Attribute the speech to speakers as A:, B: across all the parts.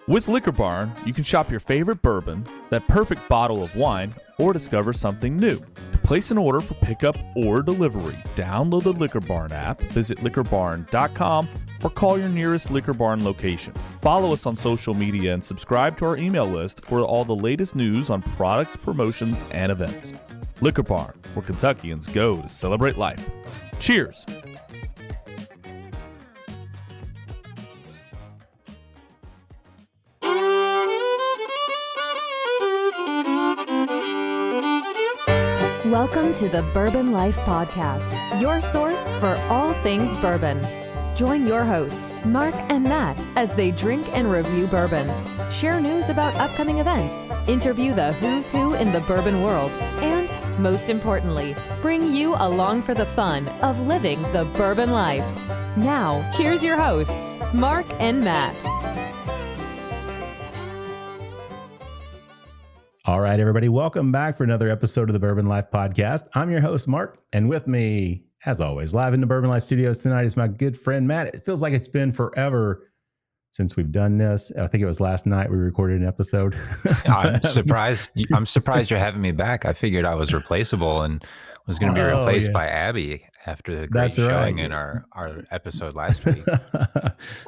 A: With Liquor Barn, you can shop your favorite bourbon, that perfect bottle of wine, or discover something new. To place an order for pickup or delivery, download the Liquor Barn app, visit liquorbarn.com, or call your nearest Liquor Barn location. Follow us on social media and subscribe to our email list for all the latest news on products, promotions, and events. Liquor Barn, where Kentuckians go to celebrate life. Cheers!
B: Welcome to the Bourbon Life Podcast, your source for all things bourbon. Join your hosts, Mark and Matt, as they drink and review bourbons, share news about upcoming events, interview the who's who in the bourbon world, and, most importantly, bring you along for the fun of living the bourbon life. Now, here's your hosts, Mark and Matt.
C: All right, everybody, welcome back for another episode of the Bourbon Life Podcast. I'm your host, Mark, and with me, as always, live in the Bourbon Life Studios tonight is my good friend, Matt. It feels like it's been forever since we've done this. I think it was last night we recorded an episode.
D: I'm surprised. I'm surprised you're having me back. I figured I was replaceable and was going to be replaced by Abby after the great showing in our episode last week.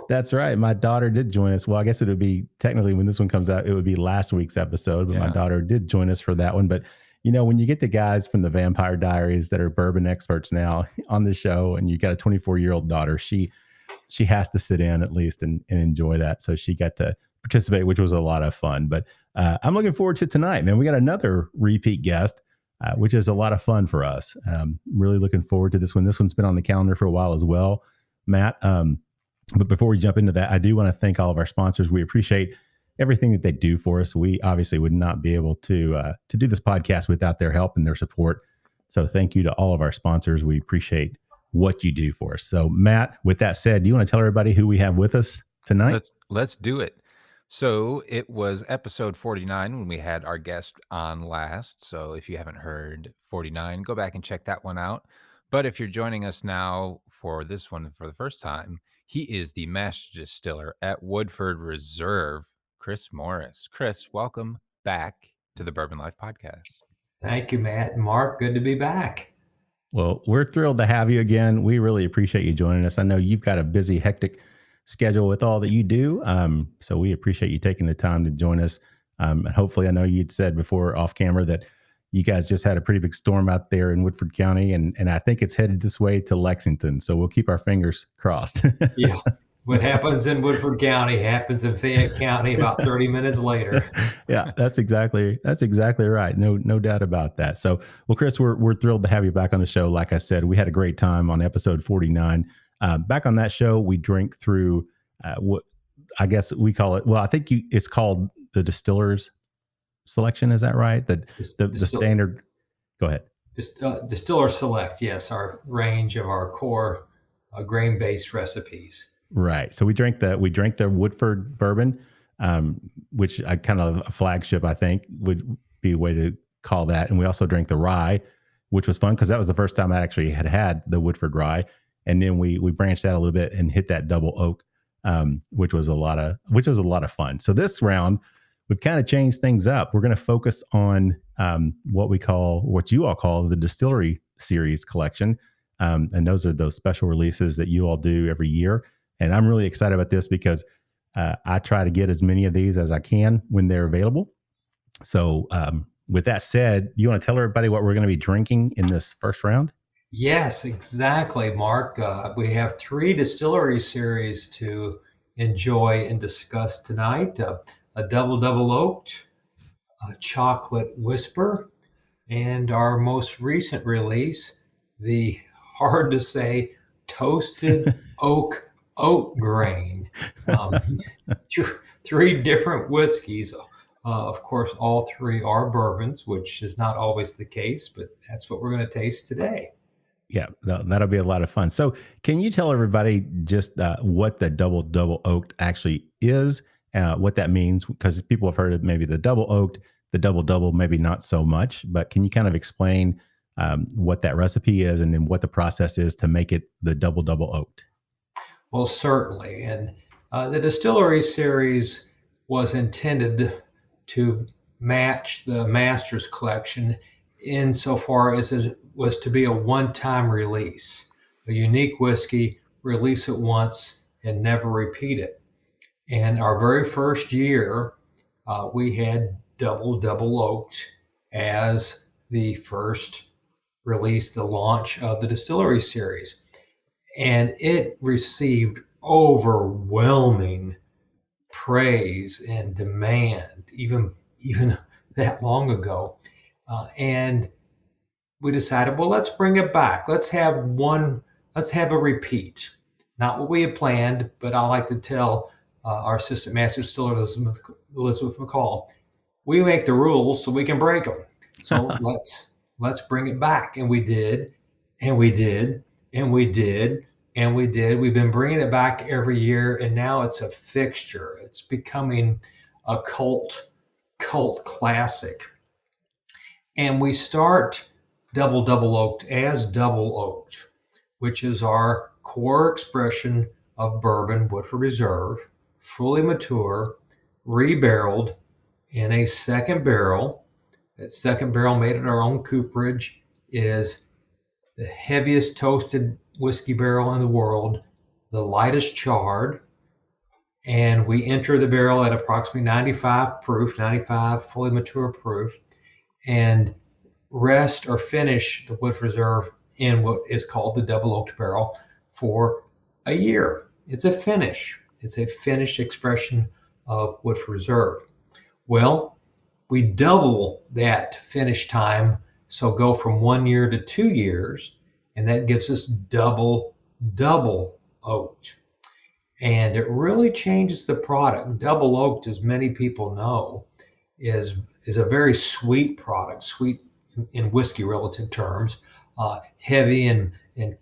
C: That's right. My daughter did join us. Well, I guess it would be technically when this one comes out, it would be last week's episode, but my daughter did join us for that one. But you know, when you get the guys from the Vampire Diaries that are bourbon experts now on the show, and you got a 24-year-old daughter, she has to sit in at least and enjoy that. So she got to participate, which was a lot of fun. But I'm looking forward to tonight, man. We got another repeat guest, which is a lot of fun for us. Really looking forward to this one. This one's been on the calendar for a while as well, Matt. But before we jump into that, I do want to thank all of our sponsors. We appreciate everything that they do for us. We obviously would not be able to do this podcast without their help and their support. So thank you to all of our sponsors. We appreciate what you do for us. So Matt, with that said, do you want to tell everybody who we have with us tonight?
D: Let's do it. So it was episode 49 when we had our guest on last. So if you haven't heard 49, go back and check that one out. But if you're joining us now for this one for the first time, he is the master distiller at Woodford Reserve, Chris Morris. Chris, welcome back to the Bourbon Life Podcast.
E: Thank you, Matt and Mark. Good to be back.
C: Well, we're thrilled to have you again. We really appreciate you joining us. I know you've got a busy, hectic schedule with all that you do. So we appreciate you taking the time to join us. And hopefully, I know you'd said before off camera that you guys just had a pretty big storm out there in Woodford County, and I think it's headed this way to Lexington. So we'll keep our fingers crossed.
E: Yeah. What happens in Woodford County happens in Fayette County about 30 minutes later.
C: Yeah, that's exactly right. No doubt about that. So, well, Chris, we're thrilled to have you back on the show. Like I said, we had a great time on episode 49. Back on that show, we drank through what I guess we call it. Well, I think it's called the Distillers Selection. Is that right? The standard. Go ahead.
E: Distillers Select. Yes, our range of our core grain-based recipes.
C: Right. So we drank the Woodford bourbon, which I kind of a flagship, I think would be a way to call that. And we also drank the rye, which was fun because that was the first time I actually had the Woodford rye. And then we branched out a little bit and hit that double oak, which was a lot of fun. So this round, we've kind of changed things up. We're going to focus on what you all call the Distillery Series collection. And those are those special releases that you all do every year. And I'm really excited about this because I try to get as many of these as I can when they're available. So with that said, you want to tell everybody what we're going to be drinking in this first round?
E: Yes, exactly, Mark. We have 3 Distillery Series to enjoy and discuss tonight. A Double Double Oaked, a Chocolate Whisper, and our most recent release, the hard to say Toasted Oak Grain. 3 different whiskeys. Of course, all 3 are bourbons, which is not always the case, but that's what we're going to taste today.
C: Yeah, that'll be a lot of fun. So can you tell everybody just what the Double Double Oaked actually is, what that means? Because people have heard of maybe the Double Oaked, the Double Double, maybe not so much, but can you kind of explain what that recipe is and then what the process is to make it the Double Double Oaked?
E: Well, certainly. And the Distillery Series was intended to match the Master's Collection insofar as it was to be a one-time release, a unique whiskey, release it once and never repeat it. And our very first year, we had Double Double Oaked as the first release, the launch of the Distillery Series. And it received overwhelming praise and demand, even that long ago. And we decided, well, let's bring it back. Let's have a repeat. Not what we had planned, but I like to tell our assistant master distiller, Elizabeth McCall, we make the rules so we can break them. So let's bring it back. And we did, and we did, and we did, and we did. We've been bringing it back every year, and now it's a fixture. It's becoming a cult classic. And we start Double Double Oaked as Double Oaked, which is our core expression of bourbon, Woodford Reserve, fully mature, rebarreled in a second barrel. That second barrel, made at our own cooperage, is the heaviest toasted whiskey barrel in the world, the lightest charred, and we enter the barrel at approximately 95 fully mature proof, and rest or finish the Woodford Reserve in what is called the double oaked barrel for a year. It's a finish. It's a finished expression of Woodford Reserve. Well, we double that finish time, so go from 1 year to 2 years, and that gives us double oaked. And it really changes the product. Double oaked, as many people know, is a very sweet product, sweet in whiskey relative terms, heavy in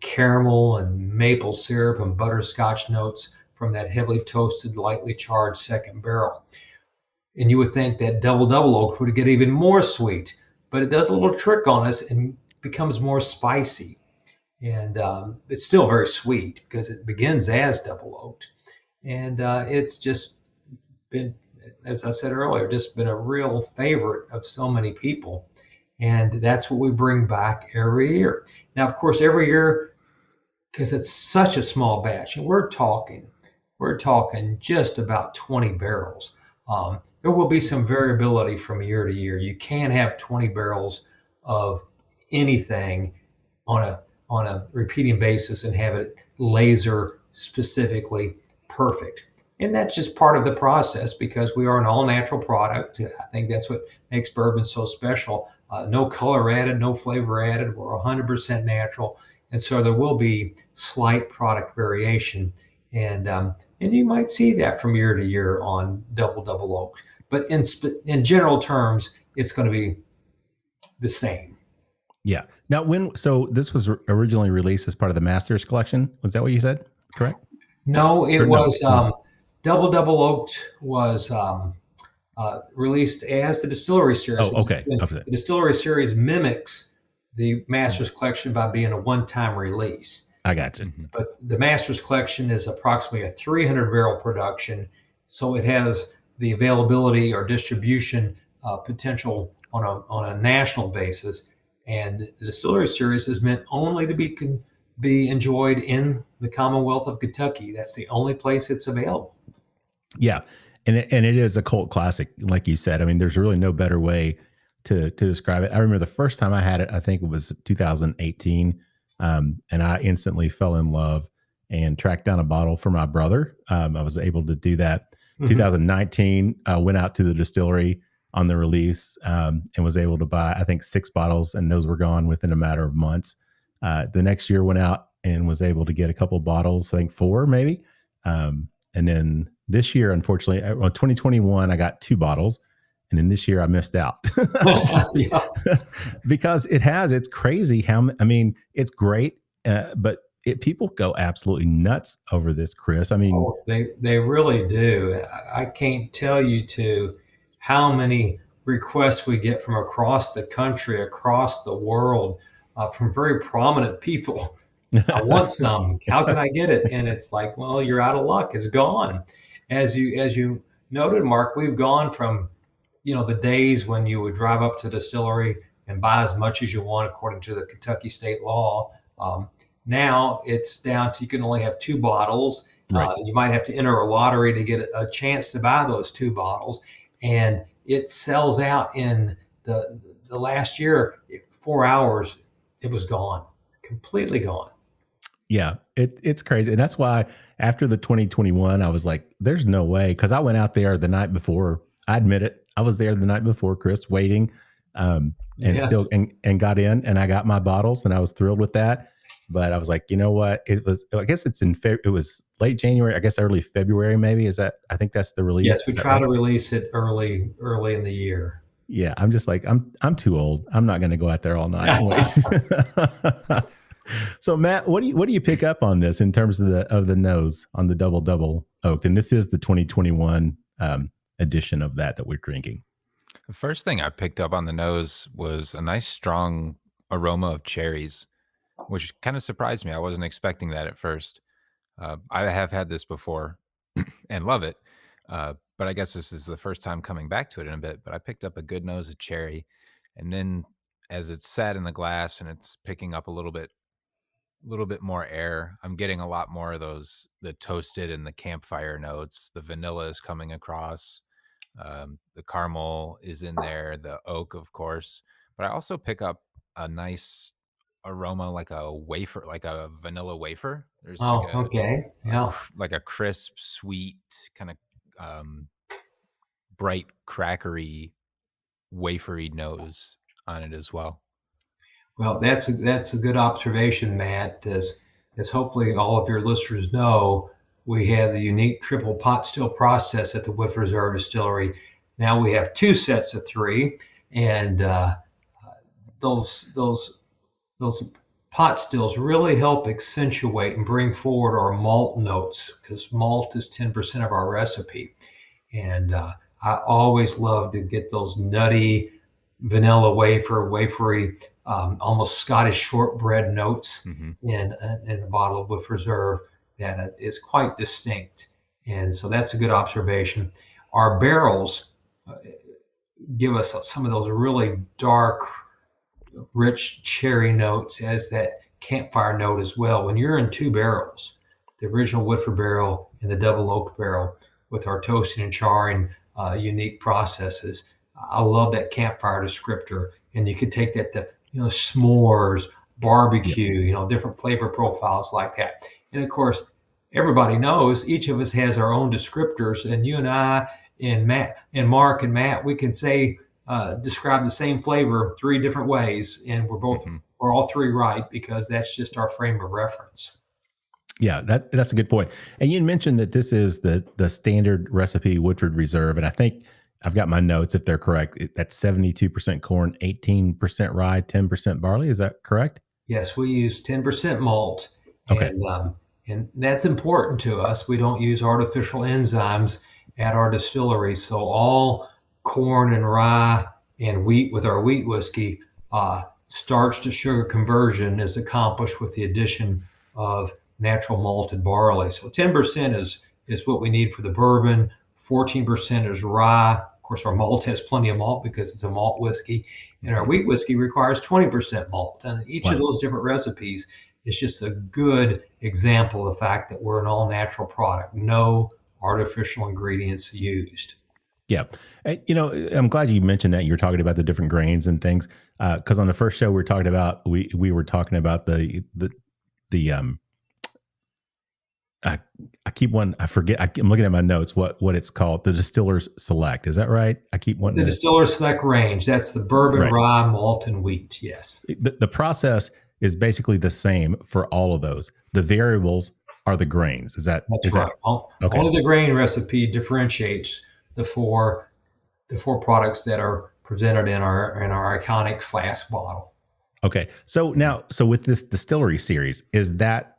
E: caramel and maple syrup and butterscotch notes from that heavily toasted, lightly charred second barrel. And you would think that double oaked would get even more sweet, but it does a little trick on us and becomes more spicy. And it's still very sweet because it begins as double oaked. And it's just been, as I said earlier, just been a real favorite of so many people. And that's what we bring back every year. Now, of course, every year, because it's such a small batch, and we're talking just about 20 barrels. There will be some variability from year to year. You can't have 20 barrels of anything on a repeating basis and have it laser specifically perfect. And that's just part of the process because we are an all natural product. I think that's what makes bourbon so special. No color added, no flavor added. We're 100% natural. And so there will be slight product variation. And you might see that from year to year on double oaked. But in general terms, it's going to be the same.
C: Yeah. Now, so this was originally released as part of the Masters Collection. Was that what you said? Correct?
E: No, it was Double Double Oaked was released as the Distillery Series.
C: Oh, okay.
E: The Distillery Series mimics the Masters Collection by being a one-time release.
C: I got you.
E: But the Masters Collection is approximately a 300-barrel production, so it has the availability or distribution potential on a national basis. And the Distillery Series is meant only to be enjoyed in the Commonwealth of Kentucky. That's the only place it's available.
C: Yeah, and it is a cult classic, like you said. I mean, there's really no better way to describe it. I remember the first time I had it, I think it was 2018, and I instantly fell in love and tracked down a bottle for my brother. I was able to do that. 2019, went out to the distillery on the release and was able to buy, I think, 6 bottles, and those were gone within a matter of months. The next year went out and was able to get a couple of bottles, I think 4 maybe. And then this year, unfortunately, 2021, I got 2 bottles. And then this year I missed out because it's crazy it's great. But people go absolutely nuts over this, Chris. I mean,
E: they really do. I can't tell you how many requests we get from across the country, across the world, from very prominent people. I want some. How can I get it? And it's like, well, you're out of luck. It's gone. As you noted, Mark, we've gone from, the days when you would drive up to the distillery and buy as much as you want according to the Kentucky state law. Now it's down to you can only have 2 bottles.
C: Right.
E: You might have to enter a lottery to get a chance to buy those 2 bottles. And it sells out in the last year, 4 hours, it was gone, completely gone.
C: Yeah, it's crazy. And that's why after the 2021, I was like, there's no way. Cause I went out there the night before. I admit it. I was there the night before, Chris, waiting, and
E: Yes.
C: and got in, and I got my bottles, and I was thrilled with that. But I was like, you know what? I guess it's it was late January, I guess early February, maybe. I think that's the release.
E: Yes, we
C: Is that
E: try
C: right?
E: to release it early in the year.
C: Yeah, I'm just like, I'm too old. I'm not going to go out there all night and wait. So Matt, what do you pick up on this in terms of the nose on the Double Double Oaked? And this is the 2021 edition of that we're drinking.
D: The first thing I picked up on the nose was a nice strong aroma of cherries, which kind of surprised me. I wasn't expecting that at first. I have had this before and love it. But I guess this is the first time coming back to it in a bit. But I picked up a good nose of cherry. And then as it's sat in the glass and it's picking up a little bit more air, I'm getting a lot more of the toasted and the campfire notes. The vanilla is coming across. The caramel is in there, the oak, of course. But I also pick up a nice aroma like a wafer, like a vanilla wafer. There's
E: Oh, okay. Yeah.
D: like a crisp, sweet, kind of bright, crackery, wafery nose on it as well.
E: Well, that's a good observation, Matt. As hopefully all of your listeners know, we have the unique triple pot still process at the Woodford Reserve Distillery. Now we have 2 sets of 3, and those pot stills really help accentuate and bring forward our malt notes, because malt is 10% of our recipe. And I always love to get those nutty vanilla wafery, almost Scottish shortbread notes in a bottle of Woodford Reserve that is quite distinct. And so that's a good observation. Our barrels give us some of those really dark, rich cherry notes as that campfire note as well. When you're in 2 barrels, the original Woodford barrel and the double oaked barrel with our toasting and charring unique processes, I love that campfire descriptor. And you could take that to, s'mores, barbecue, different flavor profiles like that. And of course, everybody knows each of us has our own descriptors, and you and I and Matt and Mark and Matt, we can describe the same flavor 3 different ways, and we're all 3 right, because that's just our frame of reference.
C: Yeah, that's a good point. And you mentioned that this is the standard recipe Woodford Reserve, and I think I've got my notes, if they're correct. That's 72% corn, 18% rye, 10% barley. Is that correct?
E: Yes, we use 10% malt,
C: Okay.
E: and that's important to us. We don't use artificial enzymes at our distillery, so all corn and rye and wheat with our wheat whiskey, starch to sugar conversion is accomplished with the addition of natural malted barley. So 10% is what we need for the bourbon. 14% is rye. Of course, our malt has plenty of malt because it's a malt whiskey, and our wheat whiskey requires 20% malt. And each of those different recipes is just a good example of the fact that we're an all natural product, no artificial ingredients used.
C: Yeah. I'm glad you mentioned that. You're talking about the different grains and things. Because on the first show we were talking about I forget. I'm looking at my notes. What it's called? The Distillers Select. Is that right? I keep wanting
E: the Distillers Select range. That's the bourbon, right, rye, malt, and wheat. Yes.
C: The process is basically the same for all of those. The variables are the grains. That's right.
E: Okay. Only the grain recipe differentiates the four products that are presented in our iconic flask bottle.
C: Okay. So with this Distillery Series, is that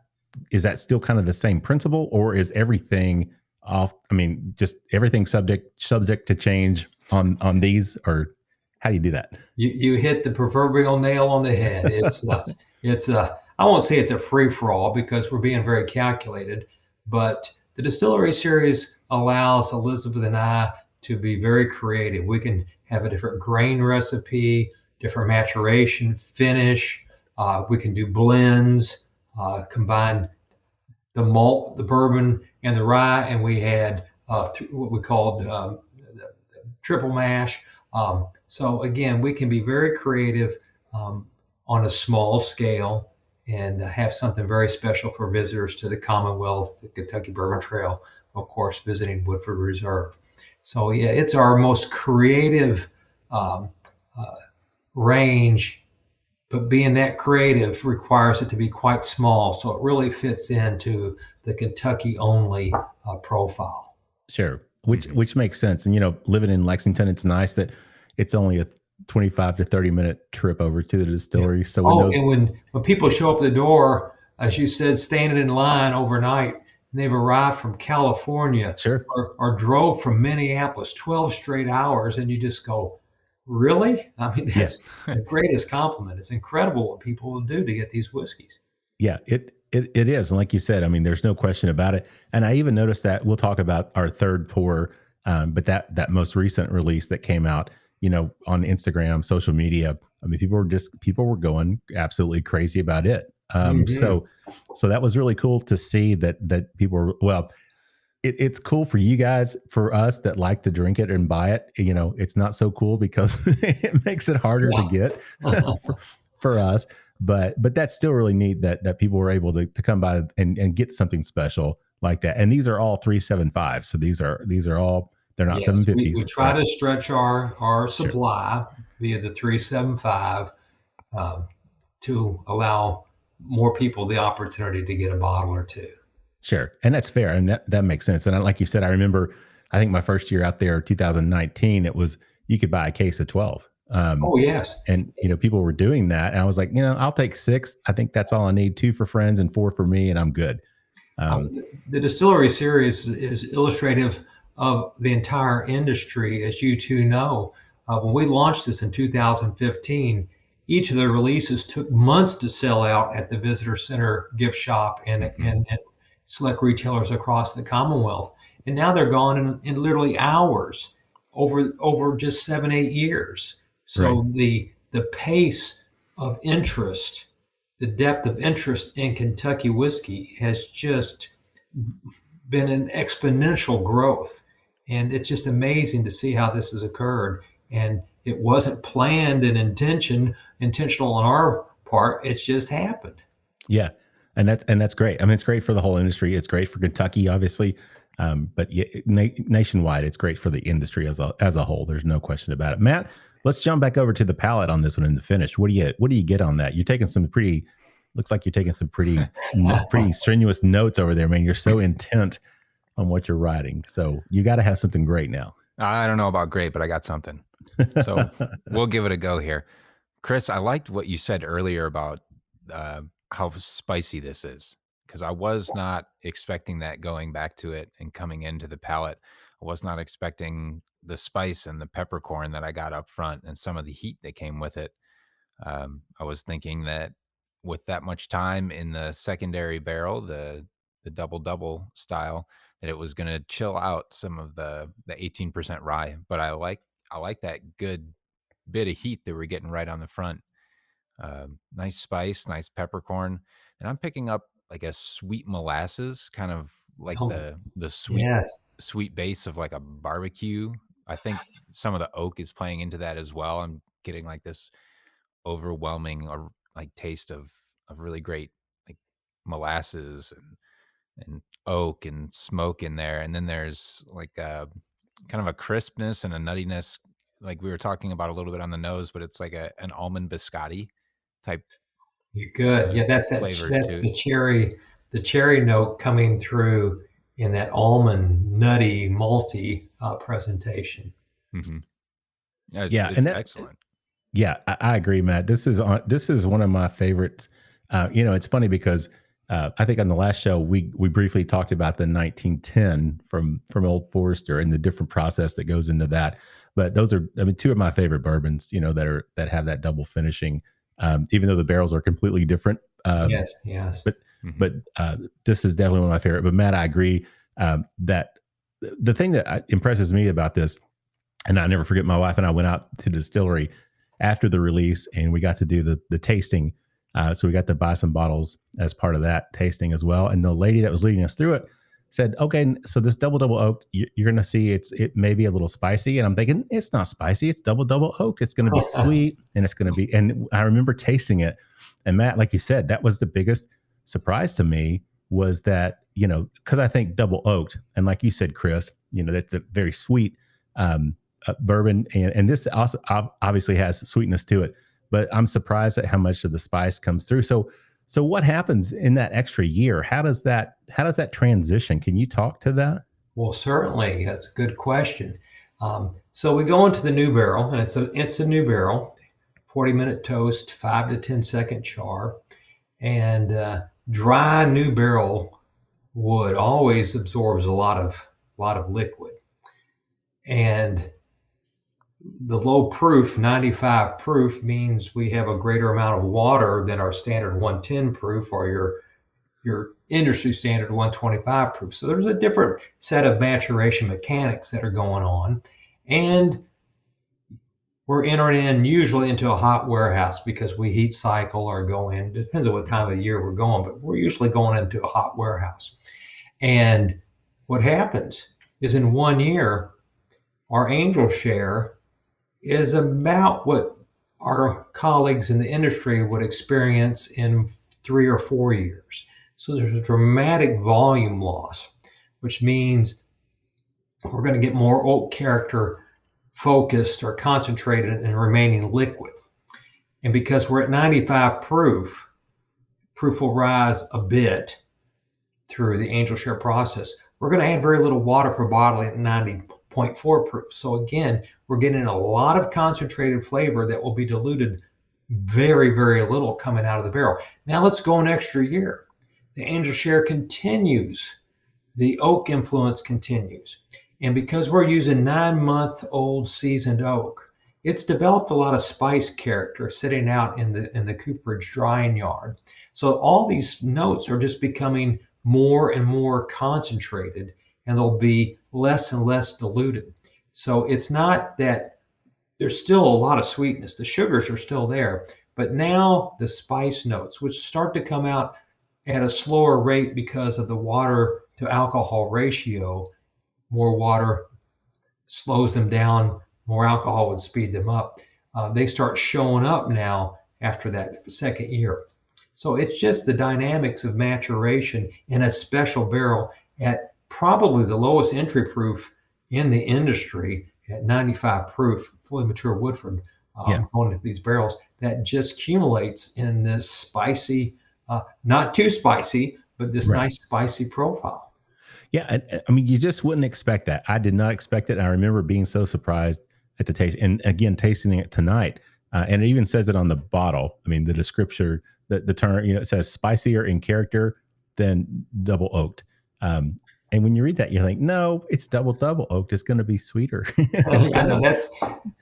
C: still kind of the same principle, or is everything off? I mean, just everything subject to change on these, or how do you do that?
E: You hit the proverbial nail on the head. It's I won't say it's a free for all, because we're being very calculated, but the Distillery Series allows Elizabeth and I to be very creative. We can have a different grain recipe, different maturation, finish. We can do blends, combine the malt, the bourbon, and the rye, and we had what we called the triple mash. So again, we can be very creative on a small scale and have something very special for visitors to the Commonwealth, the Kentucky Bourbon Trail, of course, visiting Woodford Reserve. So yeah, it's our most creative range, but being that creative requires it to be quite small. So it really fits into the Kentucky only profile.
C: Sure. Which makes sense. And, living in Lexington, it's nice that it's only a 25 to 30-minute trip over to the distillery. Yeah. So
E: when people show up at the door, as you said, standing in line overnight, and they've arrived from California,
C: sure,
E: or drove from Minneapolis 12 straight hours, and you just go, really? I mean, that's the greatest compliment. It's incredible what people will do to get these whiskeys.
C: Yeah, it is. And like you said, I mean, there's no question about it. And I even noticed that we'll talk about our third pour, but that most recent release that came out, on Instagram, social media, I mean, people were going absolutely crazy about it. So that was really cool to see that people were, it's cool for you guys, for us that like to drink it and buy it. It's not so cool because it makes it harder to get for us. But that's still really neat that people were able to come by and get something special like that. And these are all 375. So these are all, they're not 750s.
E: We try to stretch our supply via the 375 to allow more people the opportunity to get a bottle or two.
C: Sure. And that's fair. And that makes sense. And like you said, I remember, I think my first year out there, 2019, it was, you could buy a case of 12.
E: Oh, yes.
C: And, people were doing that. And I was like, I'll take 6. I think that's all I need. 2 for friends and 4 for me. And I'm good.
E: The Distillery Series is illustrative of the entire industry, as you two know. When we launched this in 2015, each of the releases took months to sell out at the visitor center, gift shop, and select retailers across the Commonwealth. And now they're gone in literally hours over just 7-8 years. So the pace of interest, the depth of interest in Kentucky whiskey has just been an exponential growth. And it's just amazing to see how this has occurred. And it wasn't planned and intentional on our part. It's just happened.
C: Yeah. And that's great. I mean, it's great for the whole industry. It's great for Kentucky, obviously. But nationwide, it's great for the industry as a whole. There's no question about it. Matt, let's jump back over to the palate on this one in the finish. What do you get on that? You're taking looks like you're taking some pretty strenuous notes over there, man. You're so intent on what you're writing. So you got to have something great now.
D: I don't know about great, but I got something. So we'll give it a go here. Chris, I liked what you said earlier about how spicy this is, because I was not expecting that going back to it and coming into the palate. I was not expecting the spice and the peppercorn that I got up front and some of the heat that came with it. I was thinking that with that much time in the secondary barrel, the double double style, that it was going to chill out some of the 18% rye. But I like that good bit of heat that we're getting right on the front. Nice spice, nice peppercorn, and I'm picking up like a sweet molasses, kind of like the sweet base of like a barbecue. I think some of the oak is playing into that as well. I'm getting like this overwhelming or like taste of really great like molasses and oak and smoke in there, and then there's like a kind of a crispness and a nuttiness, like we were talking about a little bit on the nose, but it's like an almond biscotti type.
E: You're good. Yeah, that's the cherry note coming through in that almond nutty malty presentation.
D: Mm-hmm. It's excellent.
C: Yeah, I agree, Matt. This is one of my favorites. It's funny because I think on the last show we briefly talked about the 1910 from Old Forester and the different process that goes into that. But those are, I mean, 2 of my favorite bourbons, that have that double finishing. Even though the barrels are completely different.
E: Yes.
C: But this is definitely one of my favorite. But Matt, I agree. That the thing that impresses me about this, and I never forget, my wife and I went out to the distillery after the release, and we got to do the tasting. So we got to buy some bottles as part of that tasting as well. And the lady that was leading us through it said, "Okay, so this double oaked, you're going to see it may be a little spicy." And I'm thinking, it's not spicy. It's double oaked. It's going to be sweet, and it's going to be. And I remember tasting it, and Matt, like you said, that was the biggest surprise to me, was that, because I think double oaked, and like you said, Chris, that's a very sweet bourbon, and this also obviously has sweetness to it. But I'm surprised at how much of the spice comes through. So what happens in that extra year? How does that transition? Can you talk to that?
E: Well, certainly. That's a good question. So we go into the new barrel, and it's a new barrel, 40-minute toast, 5 to 10 second char, and dry new barrel wood always absorbs a lot of liquid, and the low proof, 95 proof, means we have a greater amount of water than our standard 110 proof or your industry standard 125 proof. So there's a different set of maturation mechanics that are going on. And we're entering in usually into a hot warehouse because we heat cycle or go in, depends on what time of the year we're going, but we're usually going into a hot warehouse. And what happens is in 1 year, our angel share is about what our colleagues in the industry would experience in 3 or 4 years. So there's a dramatic volume loss, which means we're going to get more oak character focused or concentrated and remaining liquid. And because we're at 95 proof will rise a bit through the angel share process. We're going to add very little water for bottling at 90.4 proof. So again, we're getting a lot of concentrated flavor that will be diluted very, very little coming out of the barrel. Now let's go an extra year. The angel share continues. The oak influence continues. And because we're using 9-month-old seasoned oak, it's developed a lot of spice character sitting out in the cooperage drying yard. So all these notes are just becoming more and more concentrated, and they'll be less and less diluted. So it's not that there's still a lot of sweetness. The sugars are still there, but now the spice notes, which start to come out at a slower rate because of the water to alcohol ratio, more water slows them down, more alcohol would speed them up. They start showing up now after that second year. So it's just the dynamics of maturation in a special barrel at probably the lowest entry proof in the industry at 95 proof, fully mature Woodford, going into these barrels that just accumulates in this spicy, not too spicy, but this nice spicy profile.
C: Yeah, I mean, you just wouldn't expect that. I did not expect it. And I remember being so surprised at the taste. And again, tasting it tonight, and it even says it on the bottle. I mean, the description, the term, it says spicier in character than double oaked. And when you read that, you think, no, it's double oaked. It's going to be sweeter.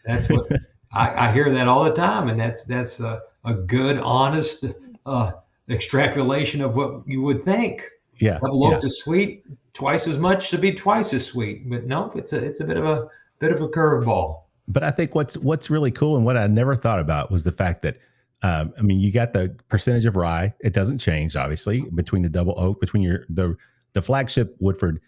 E: That's what I hear that all the time, and that's a good, honest extrapolation of what you would think.
C: Yeah,
E: double oaked is sweet, twice as much to be twice as sweet. But no, it's a bit of a curveball.
C: But I think what's really cool, and what I never thought about, was the fact that you got the percentage of rye. It doesn't change, obviously, between the double oak, between the flagship Woodford,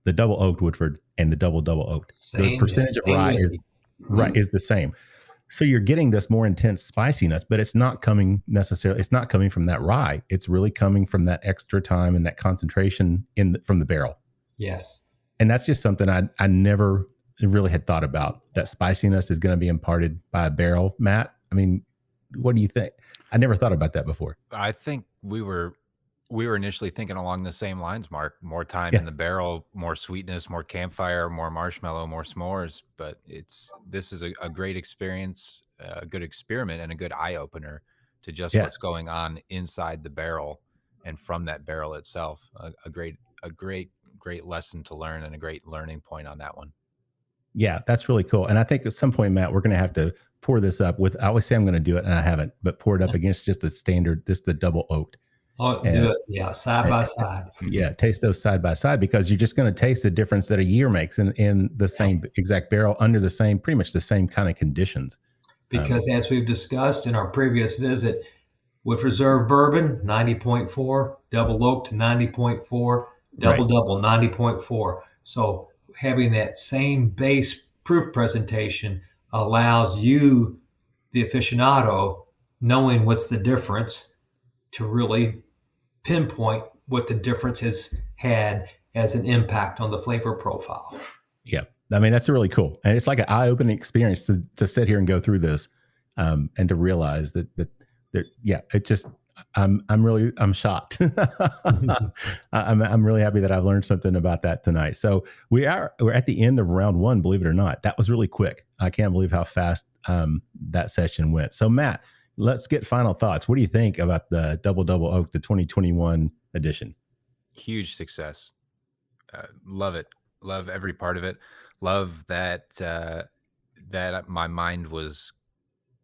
C: the double oaked Woodford, and the double oaked. The percentage of rye is the same. So you're getting this more intense spiciness, but it's not coming from that rye. It's really coming from that extra time and that concentration from the barrel.
E: Yes.
C: And that's just something I never really had thought about. That spiciness is going to be imparted by a barrel. Matt, I mean, what do you think? I never thought about that before. I
D: think we were initially thinking along the same lines, Mark. More time in the barrel, more sweetness, more campfire, more marshmallow, more s'mores. But this is a great experience, a good experiment, and a good eye opener to just what's going on inside the barrel and from that barrel itself. A great lesson to learn, and a great learning point on that one.
C: Yeah, that's really cool. And I think at some point, Matt, we're going to have to pour this up with, I always say I'm going to do it and I haven't, but pour it up against just the standard, the double oaked.
E: Oh,
C: And,
E: do it. Yeah, side by side.
C: yeah, taste those side by side, because you're just going to taste the difference that a year makes in the same exact barrel under the same, pretty much the same kind of conditions.
E: Because as we've discussed in our previous visit, Woodford Reserve Bourbon, 90.4, Double Oaked, 90.4, Double Double, 90.4. So having that same base proof presentation allows you, the aficionado, knowing what's the difference, to really pinpoint what the difference has had as an impact on the flavor profile.
C: Yeah. I mean, that's really cool. And it's like an eye-opening experience to sit here and go through this, and to realize that yeah, it just, I'm shocked. I'm really happy that I've learned something about that tonight. So we're at the end of round one, believe it or not. That was really quick. I can't believe how fast that session went. So Matt, let's get final thoughts. What do you think about the Double Double Oak, the 2021 edition?
D: Huge success. Love it. Love every part of it. Love that that my mind was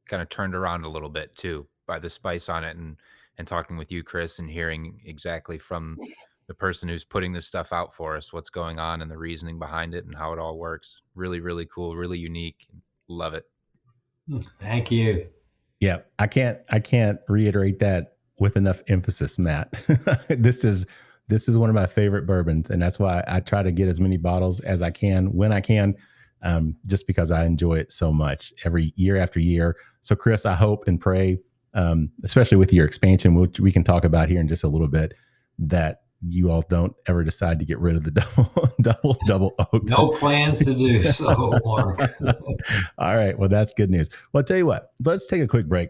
D: kind of turned around a little bit too by the spice on it, and talking with you, Chris, and hearing exactly from the person who's putting this stuff out for us what's going on and the reasoning behind it and how it all works. Really, really cool, really unique. Love it.
E: Thank you.
C: Yeah, I can't reiterate that with enough emphasis, Matt. This is one of my favorite bourbons, and that's why I try to get as many bottles as I can when I can, just because I enjoy it so much every year after year. So Chris, I hope and pray, especially with your expansion, which we can talk about here in just a little bit, that you all don't ever decide to get rid of the double oak.
E: No plans to do so, Mark.
C: All right. Well, that's good news. Well, I'll tell you what, let's take a quick break.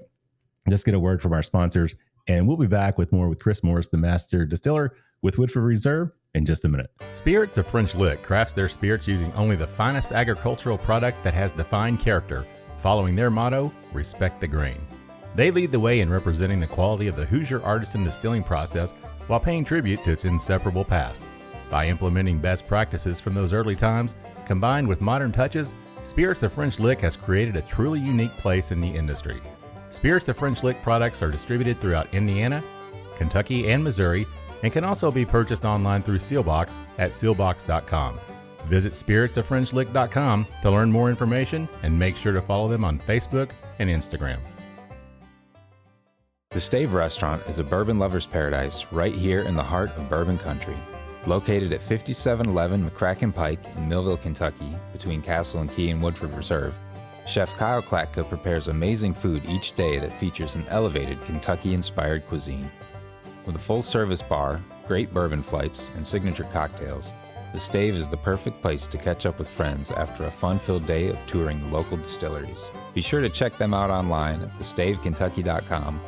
C: Just get a word from our sponsors, and we'll be back with more with Chris Morris, the master distiller with Woodford Reserve, in just a minute. Spirits of French Lick crafts their spirits using only the finest agricultural product that has defined character, following their motto, respect the grain. They lead the way in representing the quality of the Hoosier artisan distilling process while paying tribute to its inseparable past. By implementing best practices from those early times, combined with modern touches, Spirits of French Lick has created a truly unique place in the industry. Spirits of French Lick products are distributed throughout Indiana, Kentucky, and Missouri, and can also be purchased online through Sealbox at sealbox.com. Visit spiritsofFrenchlick.com to learn more information, and make sure to follow them on Facebook and Instagram.
D: The Stave Restaurant is a bourbon lover's paradise right here in the heart of bourbon country. Located at 5711 McCracken Pike in Millville, Kentucky, between Castle and Key and Woodford Reserve, Chef Kyle Klatka prepares amazing food each day that features an elevated Kentucky-inspired cuisine. With a full-service bar, great bourbon flights, and signature cocktails, the Stave is the perfect place to catch up with friends after a fun-filled day of touring the local distilleries. Be sure to check them out online at thestavekentucky.com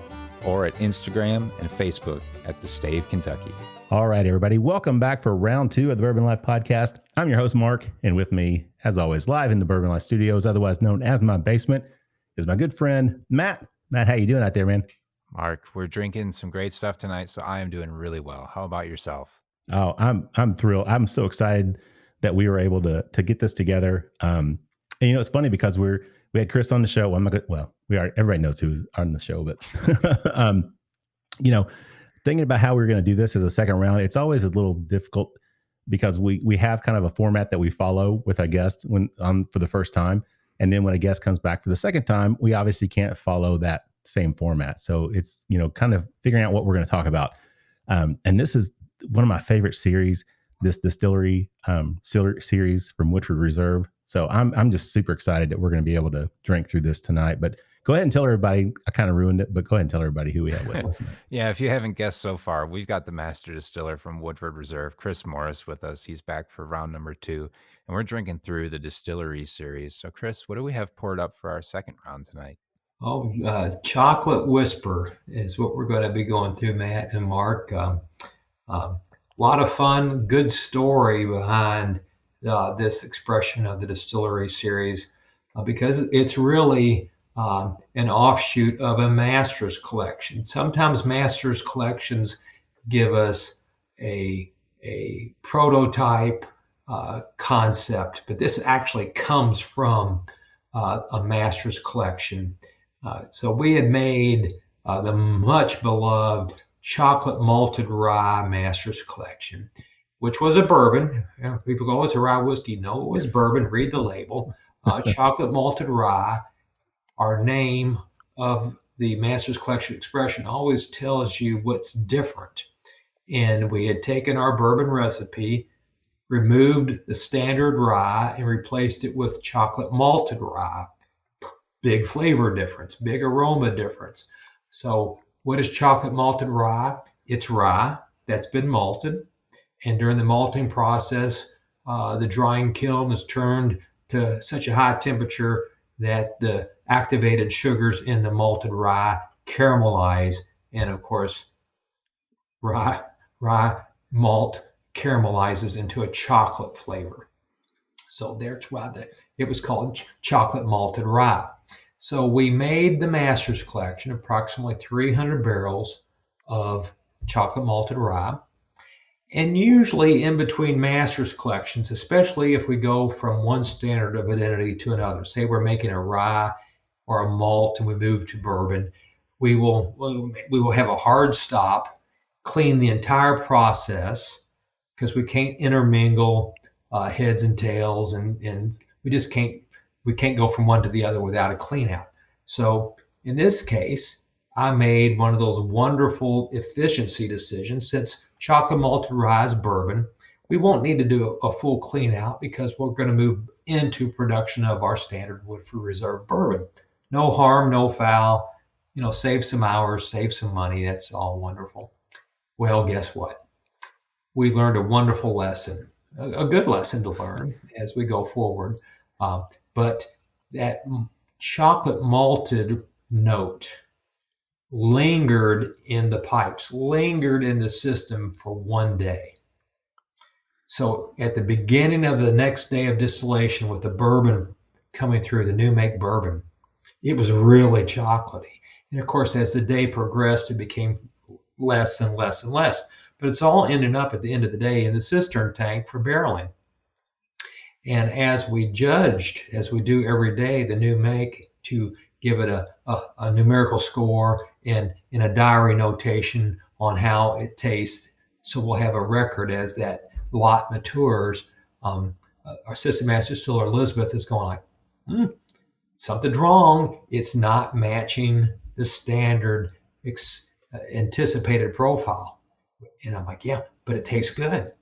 D: or at Instagram and Facebook at The Stave Kentucky.
C: All right, everybody. Welcome back for round two of the Bourbon Life Podcast. I'm your host, Mark, and with me, as always, live in the Bourbon Life Studios, otherwise known as my basement, is my good friend, Matt. Matt, how you doing out there, man?
D: Mark, we're drinking some great stuff tonight, so I am doing really well. How about yourself?
C: Oh, I'm thrilled. I'm so excited that we were able to get this together. And it's funny because we had Chris on the show. Everybody knows who's on the show, but thinking about how we're going to do this as a second round, it's always a little difficult because we have kind of a format that we follow with our guests for the first time. And then when a guest comes back for the second time, we obviously can't follow that same format. So it's, kind of figuring out what we're going to talk about. And this is one of my favorite series, this Distillery Series from Woodford Reserve. So I'm just super excited that we're going to be able to drink through this tonight. But go ahead and tell everybody, I kind of ruined it, but go ahead and tell everybody who we have with us.
D: Yeah, if you haven't guessed so far, we've got the master distiller from Woodford Reserve, Chris Morris, with us. He's back for round number 2, and we're drinking through the Distillery Series. So Chris, what do we have poured up for our second round tonight?
E: Chocolate Whisper is what we're going to be going through, Matt and Mark. A lot of fun, good story behind this expression of the Distillery Series, because it's really an offshoot of a master's collection. Sometimes master's collections give us a prototype concept, but this actually comes from a master's collection. So we had made the much beloved Chocolate Malted Rye Master's Collection, which was a bourbon. People go, "Oh, it's a rye whiskey." No, it was bourbon. Read the label. Chocolate Malted Rye. Our name of the Master's Collection expression always tells you what's different. And we had taken our bourbon recipe, removed the standard rye, and replaced it with chocolate malted rye. Big flavor difference, big aroma difference. So what is chocolate malted rye? It's rye that's been malted. And during the malting process, the drying kiln is turned to such a high temperature that the activated sugars in the malted rye caramelize. And of course, rye malt caramelizes into a chocolate flavor. So that's why it was called chocolate malted rye. So we made the Master's Collection, approximately 300 barrels of chocolate malted rye. And usually in between Master's Collections, especially if we go from one standard of identity to another, say we're making a rye or a malt and we move to bourbon, we will have a hard stop, clean the entire process, because we can't intermingle heads and tails, and we can't go from one to the other without a clean out. So in this case, I made one of those wonderful efficiency decisions. Since chocolate malted rye is bourbon, we won't need to do a full clean out because we're going to move into production of our standard Woodford Reserve bourbon. No harm, no foul, save some hours, save some money. That's all wonderful. Well, guess what? We learned a wonderful lesson, a good lesson to learn as we go forward. But that chocolate malted note lingered in the pipes, lingered in the system for one day. So at the beginning of the next day of distillation, with the bourbon coming through, the new make bourbon, it was really chocolatey. And of course, as the day progressed, it became less and less and less. But it's all ended up at the end of the day in the cistern tank for barreling. And as we judged, as we do every day, the new make, to give it a numerical score and in a diary notation on how it tastes, so we'll have a record as that lot matures. Our assistant master distiller Elizabeth is going like, something's wrong. It's not matching the standard anticipated profile. And I'm like, yeah, but it tastes good,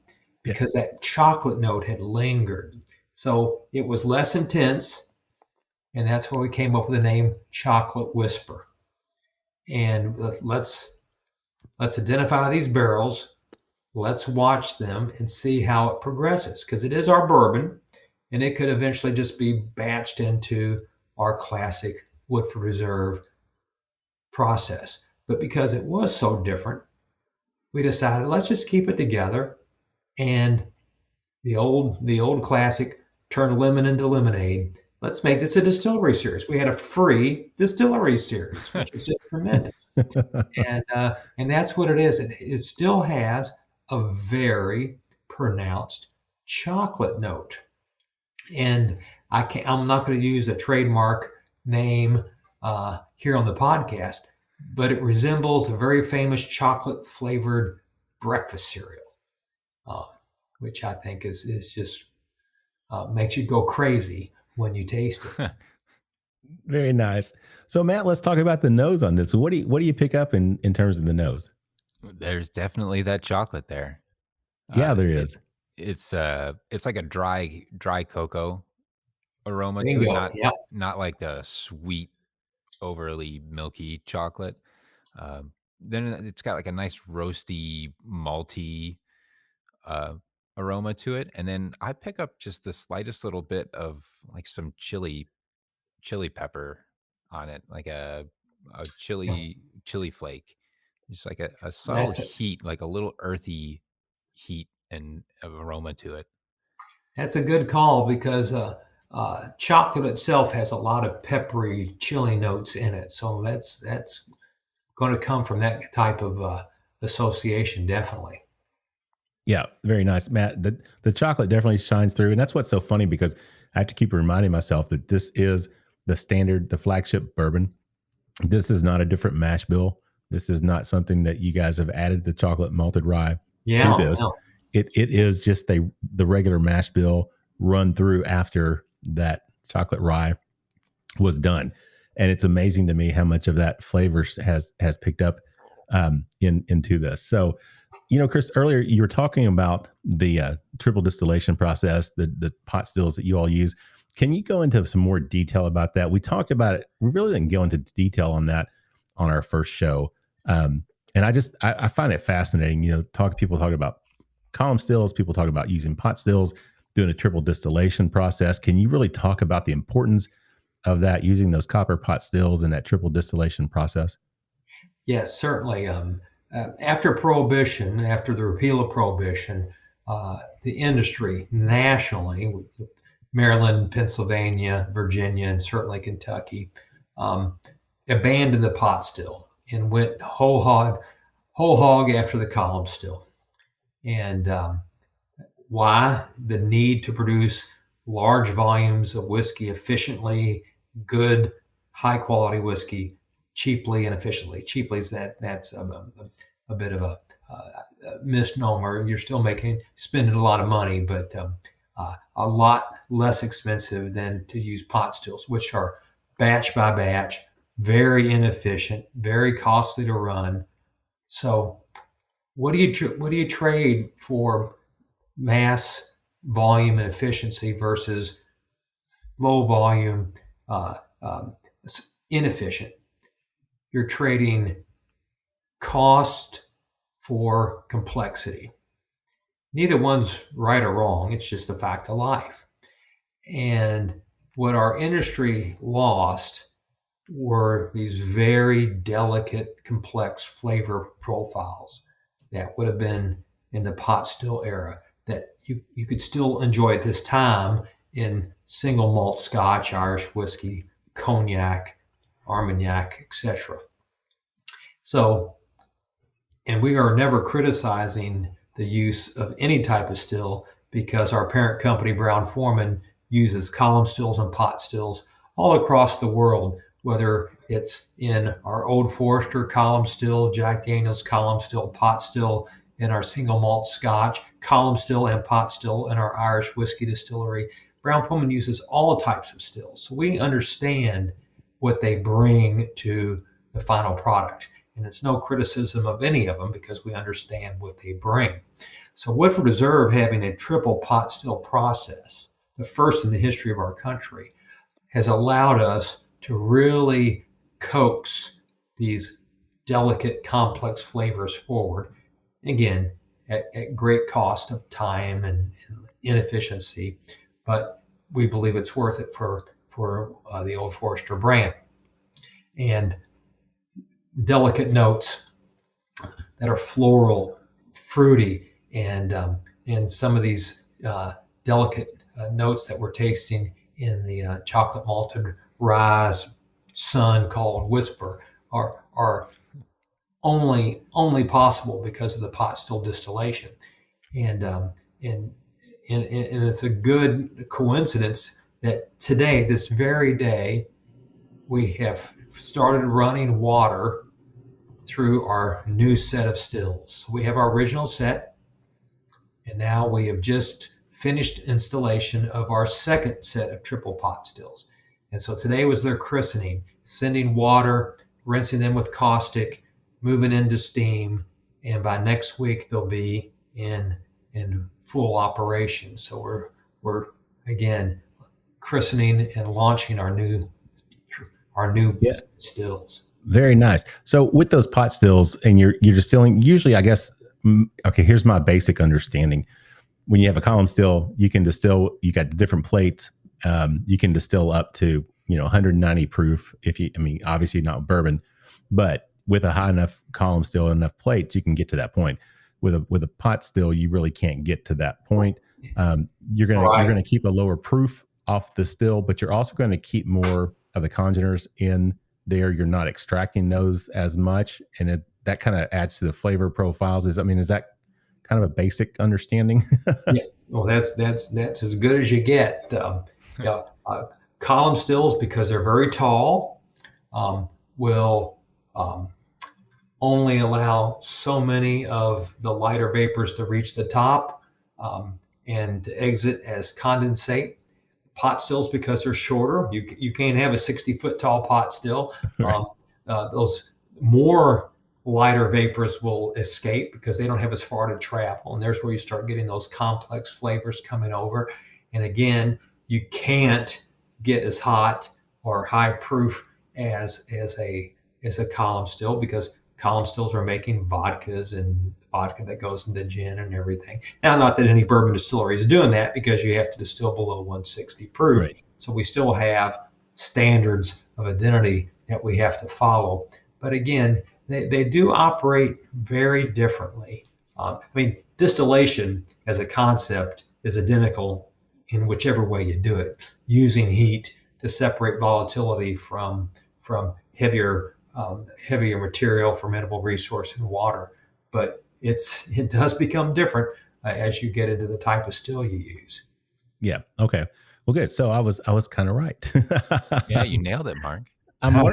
E: because that chocolate note had lingered. So it was less intense. And that's where we came up with the name Chocolate Whisper. And let's identify these barrels. Let's watch them and see how it progresses, because it is our bourbon, and it could eventually just be batched into our classic Woodford Reserve process. But because it was so different, we decided, let's just keep it together. And the old classic, turn lemon into lemonade. Let's make this a distillery series. We had a free distillery series, which is just tremendous. And that's what it is. It still has a very pronounced chocolate note. And I'm not going to use a trademark name here on the podcast, but it resembles a very famous chocolate flavored breakfast cereal, which I think is just makes you go crazy when you taste it.
C: Very nice. So Matt, let's talk about the nose on this. What do you pick up in terms of the nose?
D: There's definitely that chocolate there.
C: Yeah, there is.
D: It's like a dry cocoa aroma
E: Bingo.
D: to it, not like the sweet, overly milky chocolate. Then it's got like a nice roasty, malty aroma to it, and then I pick up just the slightest little bit of like some chili pepper on it, like a chili flake, just like a subtle heat, like a little earthy heat and aroma to it.
E: That's a good call, because chocolate itself has a lot of peppery, chili notes in it. So that's going to come from that type of association, definitely.
C: Yeah, very nice, Matt. The chocolate definitely shines through, and that's what's so funny, because I have to keep reminding myself that this is the standard, the flagship bourbon. This is not a different mash bill. This is not something that you guys have added the chocolate malted rye
E: Yeah,
C: to this.
E: yeah.
C: It is just the regular mash bill run through after that chocolate rye was done. And it's amazing to me how much of that flavor has picked up into this. So, Chris, earlier you were talking about the triple distillation process, the pot stills that you all use. Can you go into some more detail about that? We talked about it. We really didn't go into detail on that on our first show. And I find it fascinating, people talking about column stills, people talk about using pot stills, doing a triple distillation process. Can you really talk about the importance of that, using those copper pot stills in that triple distillation process?
E: Yes, certainly. After Prohibition, after the repeal of Prohibition, the industry nationally, Maryland, Pennsylvania, Virginia, and certainly Kentucky, abandoned the pot still and went whole hog after the column still. And why? The need to produce large volumes of whiskey efficiently, good, high quality whiskey, cheaply and efficiently. Cheaply is that's a bit of a misnomer. You're still spending a lot of money, but a lot less expensive than to use pot stills, which are batch by batch, very inefficient, very costly to run. So, what do you trade for mass volume and efficiency versus low volume, inefficient? You're trading cost for complexity. Neither one's right or wrong. It's just a fact of life. And what our industry lost were these very delicate, complex flavor profiles that would have been in the pot still era that you could still enjoy at this time in single malt Scotch, Irish whiskey, cognac, Armagnac, etc. So, and we are never criticizing the use of any type of still, because our parent company, Brown-Forman, uses column stills and pot stills all across the world, whether it's in our Old Forester column still, Jack Daniel's column still, pot still in our single malt Scotch, column still and pot still in our Irish whiskey distillery. Brown-Forman uses all types of stills. So we understand what they bring to the final product. And it's no criticism of any of them, because we understand what they bring. So Woodford Reserve, having a triple pot still process, the first in the history of our country, has allowed us to really coax these delicate, complex flavors forward. Again, at great cost of time and inefficiency, but we believe it's worth it for the Old Forester brand. And delicate notes that are floral, fruity, and some of these delicate notes that we're tasting in the chocolate malted rye sun called Whisper are only possible because of the pot still distillation, and it's a good coincidence that today, this very day, we have started running water through our new set of stills. We have our original set, and now we have just finished installation of our second set of triple pot stills. And so today was their christening, sending water, rinsing them with caustic, moving into steam, and by next week they'll be in full operation. So we're again christening and launching our new stills.
C: Very nice. So with those pot stills, and you're distilling, usually, I guess, okay, here's my basic understanding. When you have a column still, you can distill, you got different plates. You can distill up to, 190 proof. Obviously not bourbon, but with a high enough column still, enough plates, you can get to that point. With a pot still, you really can't get to that point. You're gonna keep a lower proof off the still, but you're also going to keep more of the congeners in there. You're not extracting those as much, and that kind of adds to the flavor profiles. Is that kind of a basic understanding?
E: Yeah, well, that's as good as you get. Column stills, because they're very tall, will only allow so many of the lighter vapors to reach the top and to exit as condensate. Pot stills, because they're shorter, you can't have a 60-foot tall pot still.
C: Right.
E: Those more lighter vapors will escape because they don't have as far to travel. And there's where you start getting those complex flavors coming over. And again, you can't get as hot or high proof as a column still, because column stills are making vodkas and vodka that goes into gin and everything. Now, not that any bourbon distillery is doing that, because you have to distill below 160 proof.
C: Right.
E: So we still have standards of identity that we have to follow. But again, they do operate very differently. Distillation as a concept is identical in whichever way you do it, using heat to separate volatility from heavier material, fermentable resource, and water. But it does become different as you get into the type of still you use.
C: Yeah. Okay. Well, good. So I was kind of right.
D: Yeah, you nailed it, Mark.
C: I'm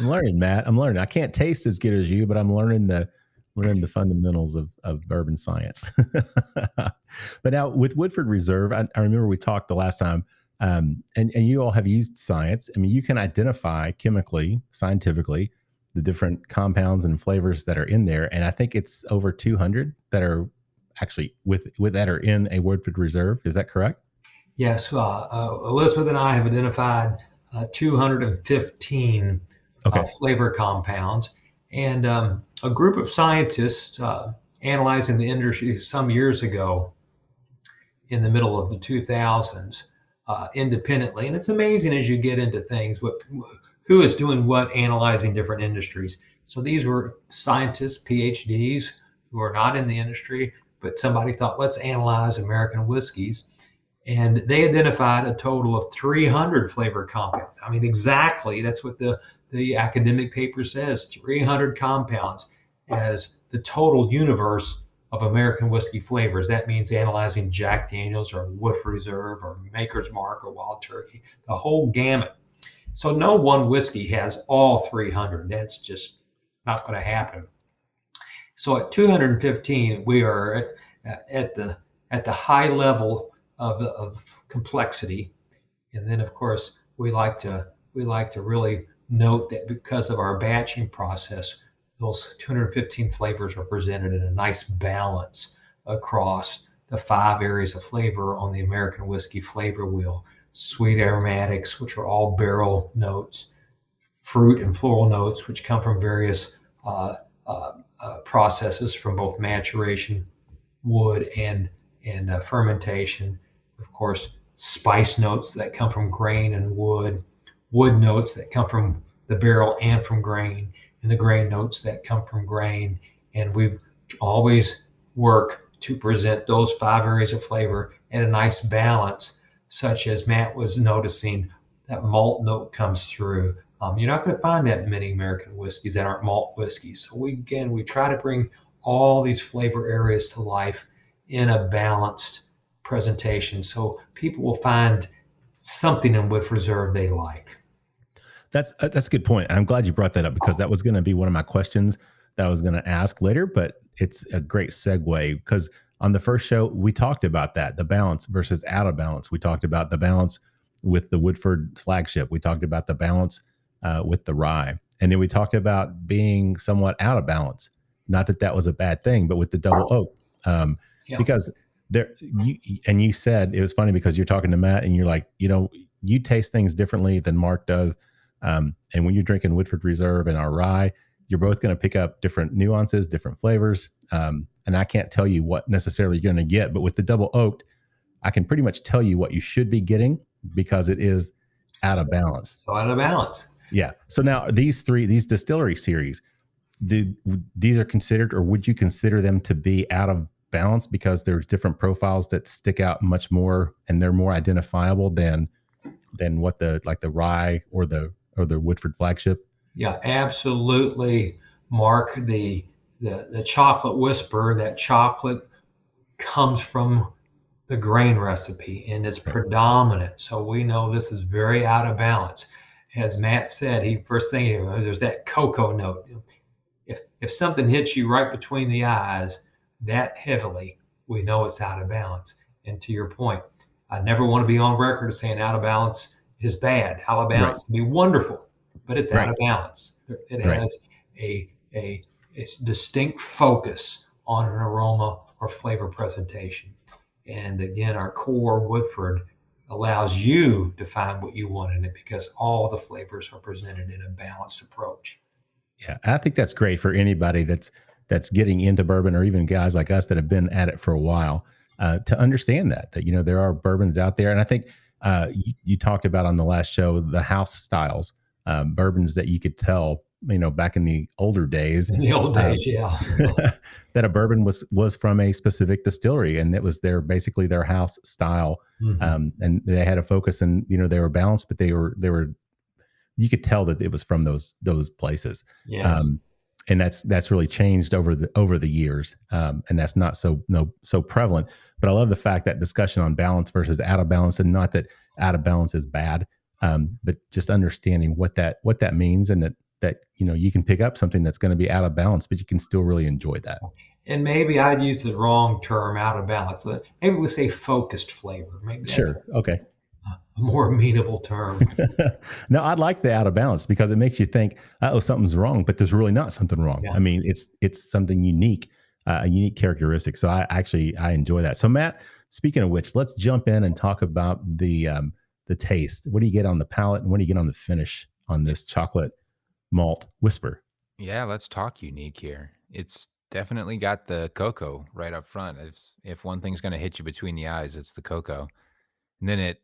C: learning, Matt. I'm learning. I can't taste as good as you, but I'm learning the fundamentals of bourbon science. But now with Woodford Reserve, I remember we talked the last time, and you all have used science. I mean, you can identify chemically, scientifically, the different compounds and flavors that are in there, and I think it's over 200 that are actually with that are in a Woodford Reserve. Is that correct?
E: Yes, Elizabeth and I have identified 215 flavor compounds, and a group of scientists analyzing the industry some years ago, in the middle of the 2000s, independently. And it's amazing as you get into things, who is doing what, analyzing different industries. So these were scientists, PhDs, who are not in the industry, but somebody thought, let's analyze American whiskeys. And they identified a total of 300 flavor compounds. I mean, exactly, that's what the academic paper says, 300 compounds as the total universe of American whiskey flavors. That means analyzing Jack Daniels or Woodford Reserve or Maker's Mark or Wild Turkey, the whole gamut. So no one whiskey has all 300. That's just not going to happen. So at 215, we are at the high level of complexity. And then, of course, we like to really note that because of our batching process, those 215 flavors are presented in a nice balance across the 5 areas of flavor on the American whiskey flavor wheel. Sweet aromatics, which are all barrel notes, fruit and floral notes, which come from various processes from both maturation, wood, and fermentation. Of course, spice notes that come from grain and wood notes that come from the barrel and from grain, and the grain notes that come from grain. And we always work to present those 5 areas of flavor in a nice balance, such as Matt was noticing, that malt note comes through. You're not going to find that in many American whiskeys that aren't malt whiskeys. So we try to bring all these flavor areas to life in a balanced presentation, so people will find something in Woodford Reserve they like.
C: That's a good point. I'm glad you brought that up, because that was going to be one of my questions that I was going to ask later, but it's a great segue, because on the first show, we talked about that, the balance versus out of balance. We talked about the balance with the Woodford flagship. We talked about the balance with the rye. And then we talked about being somewhat out of balance. Not that that was a bad thing, but with the double oak, because you said, it was funny because you're talking to Matt and you're like, you taste things differently than Mark does. And when you're drinking Woodford Reserve and our rye, you're both going to pick up different nuances, different flavors. And I can't tell you what necessarily you're going to get, but with the double oaked, I can pretty much tell you what you should be getting, because it is out of balance.
E: So out of balance.
C: Yeah. So now these Distillery Series, these are considered, or would you consider them to be out of balance because there's different profiles that stick out much more and they're more identifiable than what the rye or the Woodford flagship?
E: Yeah, absolutely, Mark. The chocolate whisper, that chocolate comes from the grain recipe and it's predominant. So we know this is very out of balance. As Matt said, there's that cocoa note. if something hits you right between the eyes that heavily, we know it's out of balance. And to your point, I never want to be on record as saying out of balance is bad. Out of balance can be wonderful, but it's out of balance. It has a distinct focus on an aroma or flavor presentation. And again, our core Woodford allows you to find what you want in it because all the flavors are presented in a balanced approach.
C: Yeah, I think that's great for anybody that's getting into bourbon, or even guys like us that have been at it for a while, to understand that there are bourbons out there. And I think you talked about on the last show the house styles, bourbons that you could tell, back in the older days.
E: In the old days, yeah.
C: That a bourbon was from a specific distillery, and it was basically their house style.
E: Mm-hmm.
C: And they had a focus, and they were balanced, but they were you could tell that it was from those places.
E: Yes.
C: And that's really changed over the years. And that's not so prevalent, but I love the fact that discussion on balance versus out of balance, and not that out of balance is bad, but just understanding what that means, and that you can pick up something that's going to be out of balance, but you can still really enjoy that.
E: And maybe I'd use the wrong term, out of balance. Maybe we say focused flavor. Maybe that's
C: Okay.
E: A more amenable term.
C: No, I like the out of balance because it makes you think, oh, something's wrong, but there's really not something wrong.
E: Yeah.
C: I mean, it's something unique, a unique characteristic. So I enjoy that. So Matt, speaking of which, let's jump in and talk about the taste. What do you get on the palate, and what do you get on the finish on this Chocolate Malt Whisper?
D: Yeah, let's talk unique here. It's definitely got the cocoa right up front. If one thing's going to hit you between the eyes, it's the cocoa. And then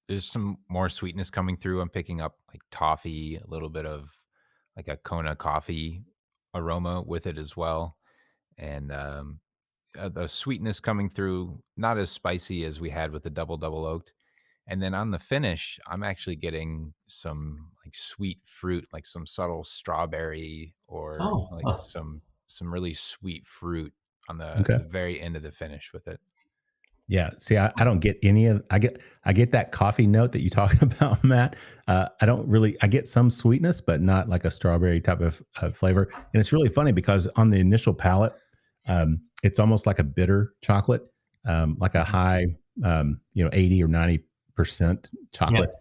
D: there's some more sweetness coming through. I'm picking up like toffee, a little bit of like a Kona coffee aroma with it as well. And the sweetness coming through, not as spicy as we had with the Double Double Oaked. And then on the finish, I'm actually getting some like sweet fruit, like some subtle strawberry or some really sweet fruit on the very end of the finish with it.
C: Yeah. See, I don't get I get that coffee note that you talk about, Matt. I get some sweetness, but not like a strawberry type of flavor. And it's really funny because on the initial palate, it's almost like a bitter chocolate, like a high, 80 or 90% chocolate.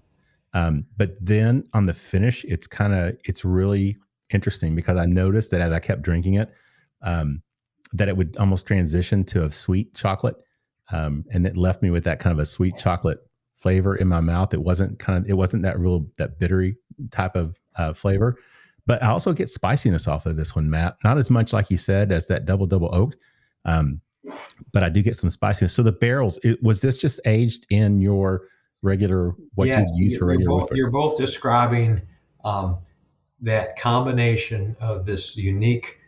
C: Yeah. But then on the finish, it's really interesting because I noticed that as I kept drinking it, that it would almost transition to a sweet chocolate. And it left me with that kind of a sweet chocolate flavor in my mouth. It wasn't that bittery type of flavor, but I also get spiciness off of this one, Matt. Not as much, like you said, as that Double Double Oaked, but I do get some spiciness. So the barrels, was this just aged in your regular, what you use for regular Woodford?
E: You're both describing that combination of this unique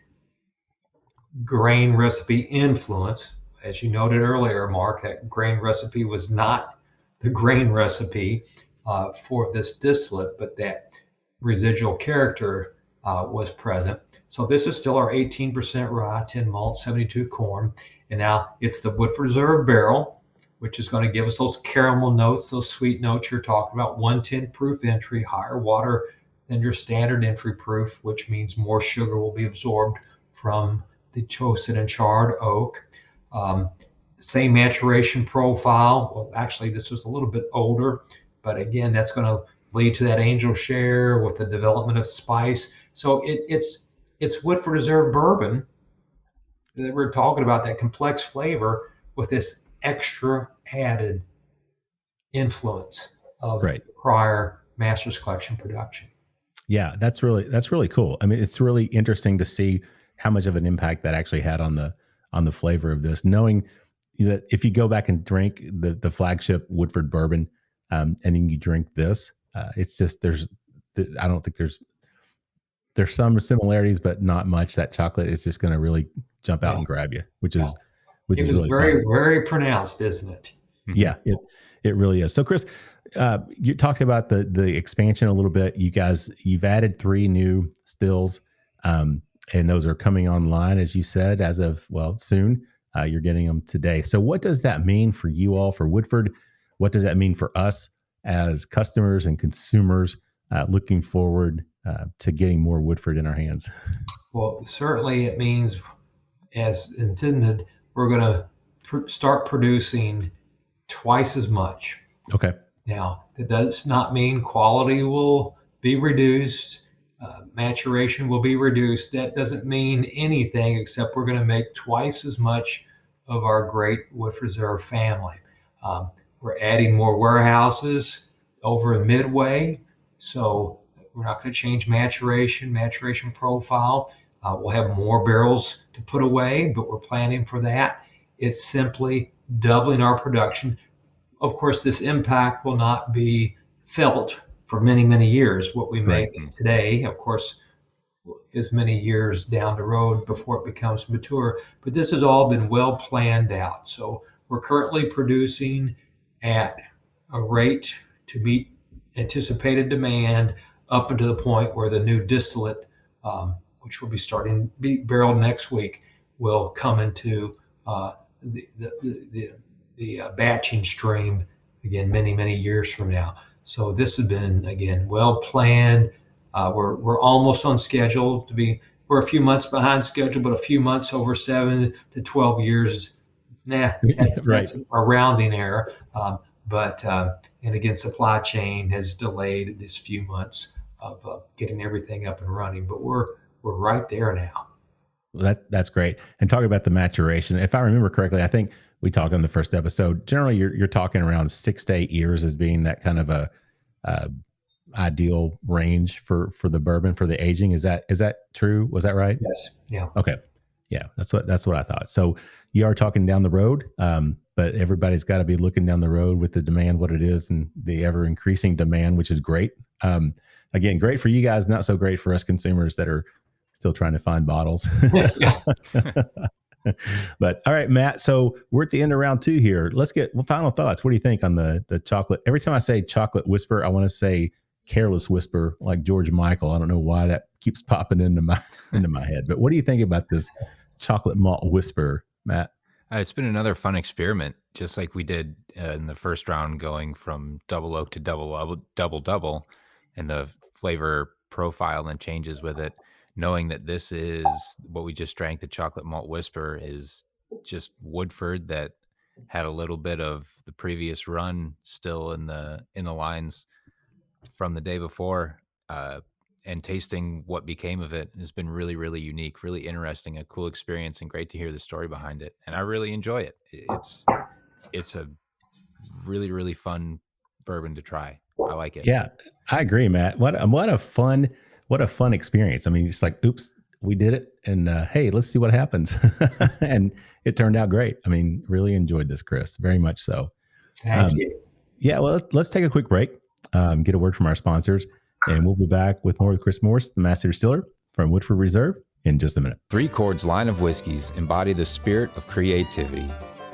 E: grain recipe influence. As you noted earlier, Mark, that grain recipe was not the grain recipe for this distillate, but that residual character was present. So this is still our 18% rye, 10 malt, 72 corn. And now it's the Woodford Reserve barrel, which is going to give us those caramel notes, those sweet notes you're talking about. 110 proof entry, higher water than your standard entry proof, which means more sugar will be absorbed from the toasted and charred oak. Same maturation profile. Well, actually, this was a little bit older, but again, that's going to lead to that angel share with the development of spice. So it's Woodford Reserve bourbon that we're talking about, that complex flavor with this extra added influence of prior Master's Collection production.
C: Yeah, that's really cool. I mean, it's really interesting to see how much of an impact that actually had on the flavor of this, knowing that if you go back and drink the flagship Woodford bourbon, and then you drink this, it's just, I don't think there's some similarities, but not much. That chocolate is just going to really jump out and grab you, which is really
E: very,
C: fun.
E: very pronounced, isn't it?
C: Yeah, it really is. So Chris, you talked about the expansion a little bit. You've added 3 new stills, and those are coming online, as you said, as of, soon. You're getting them today. So what does that mean for you all, for Woodford? What does that mean for us as customers and consumers looking forward to getting more Woodford in our hands?
E: Well, certainly it means, as intended, we're going to start producing twice as much.
C: Okay.
E: Now, that does not mean quality will be reduced, maturation will be reduced. That doesn't mean anything except we're going to make twice as much of our great Woodford Reserve family. We're adding more warehouses over in Midway, so we're not going to change maturation profile. We'll have more barrels to put away, but we're planning for that. It's simply doubling our production. Of course, this impact will not be felt for many, many years. What we make today, of course, is many years down the road before it becomes mature. But this has all been well planned out. So we're currently producing at a rate to meet anticipated demand up until the point where the new distillate, which will be starting to be barreled next week, will come into the batching stream again many, many years from now. So this has been, again, well planned. We're almost on schedule to be. We're a few months behind schedule, but a few months over 7 to 12 years. That's a rounding error. And again, supply chain has delayed this few months of getting everything up and running, but we're right there now.
C: Well, that's great. And talking about the maturation, if I remember correctly, I think we talked on the first episode. Generally, you're talking around 6 to 8 years as being that kind of a ideal range for the bourbon for the aging. Is that true? Was that right?
E: Yes. Yeah.
C: Okay. Yeah, that's what I thought. So you are talking down the road, but everybody's got to be looking down the road with the demand, what it is, and the ever increasing demand, which is great. Again, great for you guys, not so great for us consumers that are still trying to find bottles. But all right, Matt. So we're at the end of round 2 here. Let's get final thoughts. What do you think on the chocolate? Every time I say chocolate whisper, I want to say careless whisper, like George Michael. I don't know why that keeps popping into my head. But what do you think about this chocolate malt whisper, Matt?
D: It's been another fun experiment, just like we did in the first round, going from double oak to double double, and the flavor profile and changes with it. Knowing that this is what we just drank, the chocolate malt whisper, is just Woodford that had a little bit of the previous run still in the lines from the day before, and tasting what became of it has been really, really unique, really interesting, a cool experience, and great to hear the story behind it. And I really enjoy it. It's a really, really fun bourbon to try. I like it.
C: Yeah, I agree, Matt. What a fun experience. I mean, it's like, oops, we did it. And hey, let's see what happens. And it turned out great. I mean, really enjoyed this, Chris, very much so.
E: Thank you.
C: Yeah, well, let's take a quick break, get a word from our sponsors, and we'll be back with more with Chris Morse, the Master Distiller from Woodford Reserve, in just a minute.
D: Three Chord's line of whiskeys embody the spirit of creativity.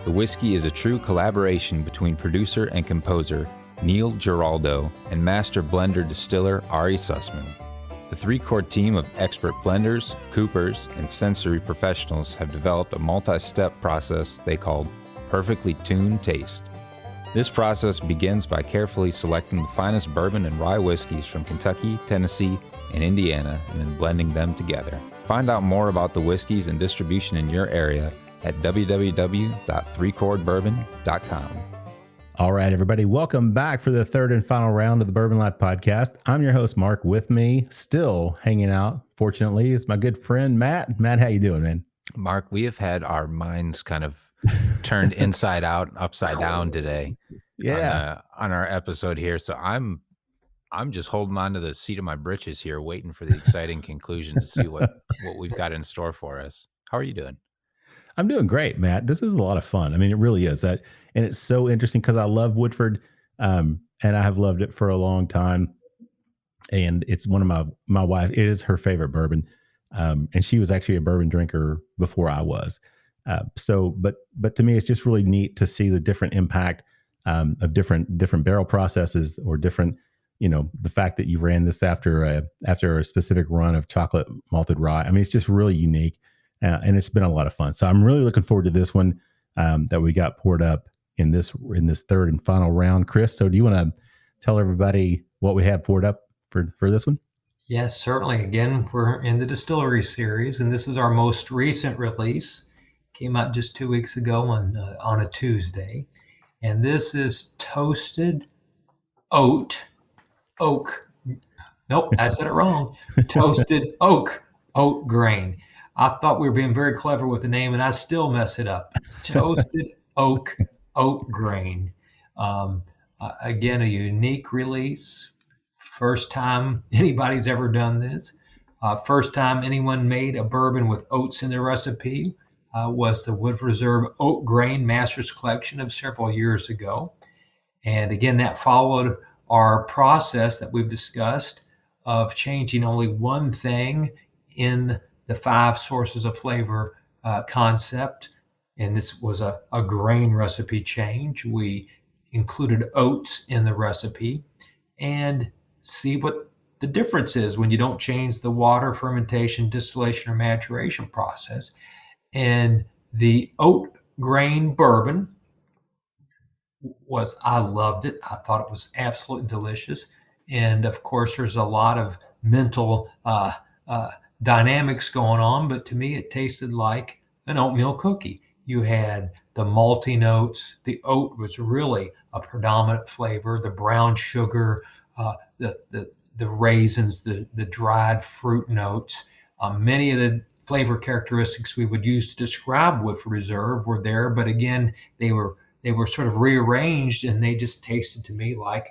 D: The whiskey is a true collaboration between producer and composer Neil Giraldo and master blender distiller Ari Sussman. The Three Chord team of expert blenders, coopers, and sensory professionals have developed a multi-step process they call Perfectly Tuned Taste. This process begins by carefully selecting the finest bourbon and rye whiskeys from Kentucky, Tennessee, and Indiana, and then blending them together. Find out more about the whiskeys and distribution in your area at www.threechordbourbon.com.
C: All right, everybody, welcome back for the third and final round of the Bourbon Life Podcast. I'm your host, Mark. With me, still hanging out, fortunately, is my good friend, Matt. Matt, how you doing, man?
D: Mark, we have had our minds kind of turned inside out, upside down today.
C: Yeah,
D: on our episode here. So I'm just holding on to the seat of my britches here, waiting for the exciting conclusion to see what we've got in store for us. How are you doing?
C: I'm doing great, Matt. This is a lot of fun. I mean, it really is. And it's so interesting because I love Woodford, and I have loved it for a long time. And it's one of my wife. It is her favorite bourbon, and she was actually a bourbon drinker before I was. But to me, it's just really neat to see the different impact of different barrel processes, or different, the fact that you ran this after a specific run of chocolate malted rye. I mean, it's just really unique, and it's been a lot of fun. So I'm really looking forward to this one that we got poured up in this third and final round. Chris, so do you want to tell everybody what we have poured up for this one?
E: Yes, certainly. Again, we're in the Distillery Series, and this is our most recent release. Came out just 2 weeks ago on a Tuesday. And this is toasted oak. Nope, I said it wrong. Toasted oat grain. I thought we were being very clever with the name, and I still mess it up. Toasted oat grain. Again, a unique release. First time anybody's ever done this. First time anyone made a bourbon with oats in their recipe was the Woodford Reserve Oak Grain Masters Collection of several years ago. And again, that followed our process that we've discussed of changing only one thing in the 5 sources of flavor concept. And this was a grain recipe change. We included oats in the recipe and see what the difference is when you don't change the water, fermentation, distillation, or maturation process. And the oat grain bourbon I loved it. I thought it was absolutely delicious. And of course, there's a lot of mental dynamics going on, but to me, it tasted like an oatmeal cookie. You had the malty notes. The oat was really a predominant flavor. The brown sugar, the raisins, the dried fruit notes. Many of the flavor characteristics we would use to describe Woodford Reserve were there, but again, they were sort of rearranged, and they just tasted to me like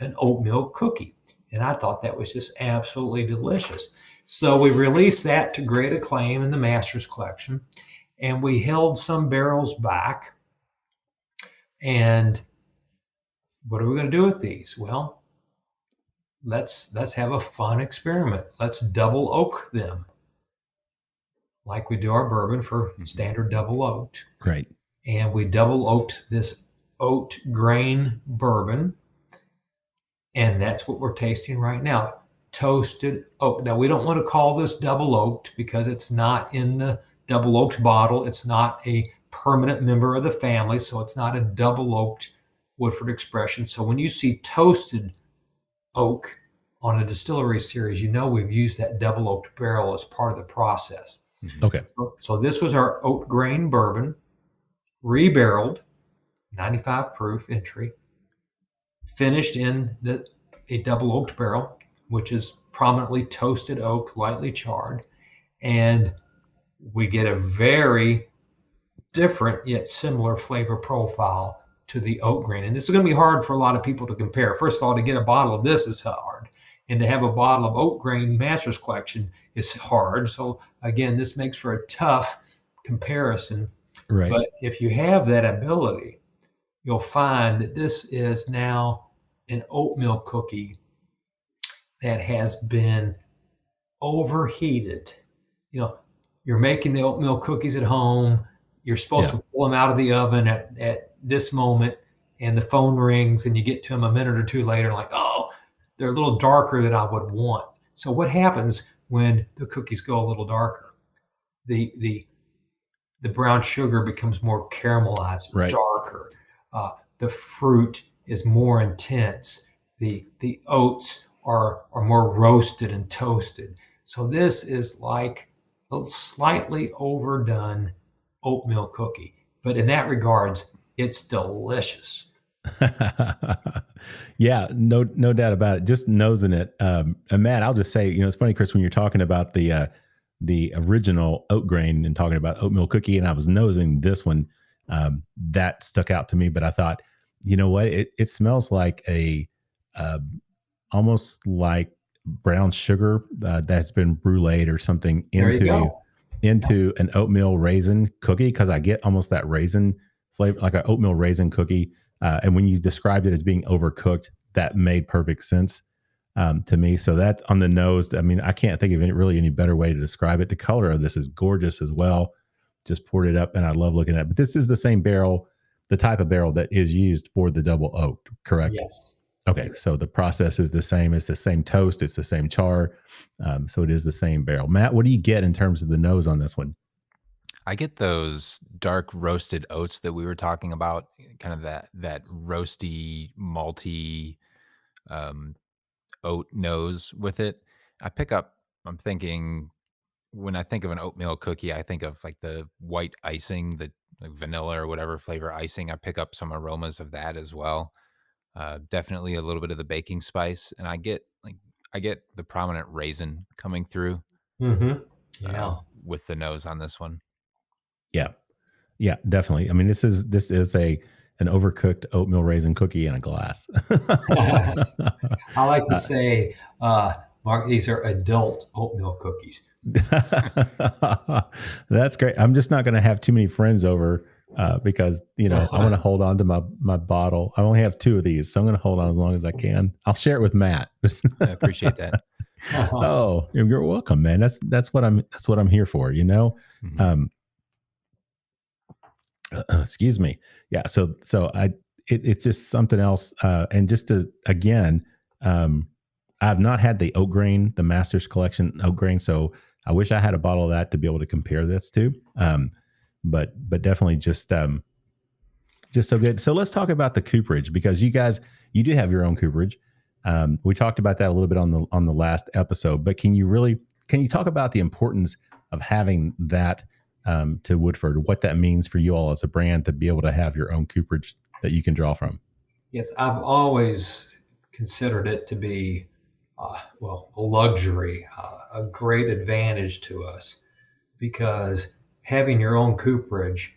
E: an oatmeal cookie. And I thought that was just absolutely delicious. So we released that to great acclaim in the Masters Collection, and we held some barrels back. And what are we going to do with these? Well, let's have a fun experiment. Let's double oak them like we do our bourbon for standard double oaked.
C: Right.
E: And we double oaked this oat grain bourbon. And that's what we're tasting right now. Toasted oak. Now, we don't want to call this double oaked because it's not in the double oaked bottle. It's not a permanent member of the family. So it's not a double oaked Woodford expression. So when you see toasted oak on a Distillery Series, you know we've used that double oaked barrel as part of the process.
C: Okay.
E: So this was our oat grain bourbon, rebarreled, 95 proof entry, finished in a double oaked barrel, which is prominently toasted oak, lightly charred. And we get a very different yet similar flavor profile to the oat grain. And this is going to be hard for a lot of people to compare. First of all, to get a bottle of this is hard. And to have a bottle of oat grain Masters Collection is hard. So again, this makes for a tough comparison.
C: Right.
E: But if you have that ability, you'll find that this is now an oatmeal cookie that has been overheated. You know, you're making the oatmeal cookies at home. You're supposed to pull them out of the oven at this moment, and the phone rings, and you get to them a minute or two later, like, oh, they're a little darker than I would want. So what happens when the cookies go a little darker? The brown sugar becomes more caramelized,
C: Right.
E: darker. The fruit is more intense. The oats are more roasted and toasted. So this is like a slightly overdone oatmeal cookie. But in that regards, it's delicious.
C: Yeah, no doubt about it. Just nosing it. And Matt, I'll just say, it's funny, Chris, when you're talking about the original oat grain and talking about oatmeal cookie, and I was nosing this one, that stuck out to me. But I thought, you know what? It smells like a almost like brown sugar that's been bruleed or something into an oatmeal raisin cookie, because I get almost that raisin flavor, like an oatmeal raisin cookie. And when you described it as being overcooked, that made perfect sense to me. So that's on the nose. I mean, I can't think of any better way to describe it. The color of this is gorgeous as well. Just poured it up, and I love looking at it. But this is the same barrel, the type of barrel that is used for the double oak, correct?
E: Yes.
C: Okay, so the process is the same. It's the same toast. It's the same char. So it is the same barrel. Matt, what do you get in terms of the nose on this one?
D: I get those dark roasted oats that we were talking about, kind of that roasty, malty oat nose with it. I'm thinking when I think of an oatmeal cookie, I think of like the white icing, the like vanilla or whatever flavor icing. I pick up some aromas of that as well. Definitely a little bit of the baking spice, and I get the prominent raisin coming through
E: Mm-hmm. Yeah.
D: with the nose on this one.
C: Yeah. Yeah, definitely. I mean, this is an overcooked oatmeal raisin cookie in a glass.
E: I like to say, Mark, these are adult oatmeal cookies.
C: That's great. I'm just not going to have too many friends over because I want to hold on to my bottle. I only have 2 of these, so I'm going to hold on as long as I can. I'll share it with Matt.
D: I appreciate that.
C: Oh, you're welcome, man. That's what I'm here for.
D: Mhm.
C: Excuse me. Yeah. So it's just something else. And just to again, I've not had the oak grain, the Masters Collection oak grain. So I wish I had a bottle of that to be able to compare this to. But definitely just so good. So let's talk about the cooperage, because you do have your own cooperage. We talked about that a little bit on the last episode, but can you talk about the importance of having that to Woodford, what that means for you all as a brand to be able to have your own cooperage that you can draw from?
E: Yes, I've always considered it to be, a luxury, a great advantage to us, because having your own cooperage,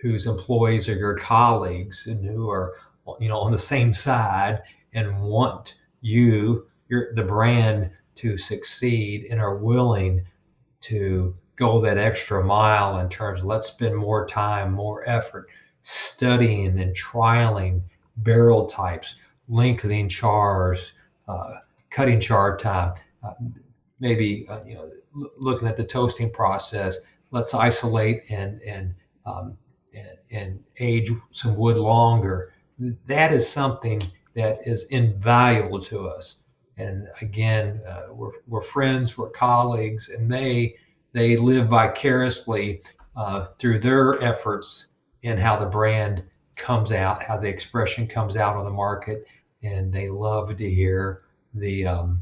E: whose employees are your colleagues and who are, on the same side and want the brand to succeed and are willing to go that extra mile in terms of, let's spend more time, more effort studying and trialing barrel types, lengthening chars, cutting char time, maybe looking at the toasting process. Let's isolate um, and age some wood longer. That is something that is invaluable to us. And again, we're friends, we're colleagues, and they live vicariously through their efforts in how the brand comes out, how the expression comes out on the market, and they love to hear the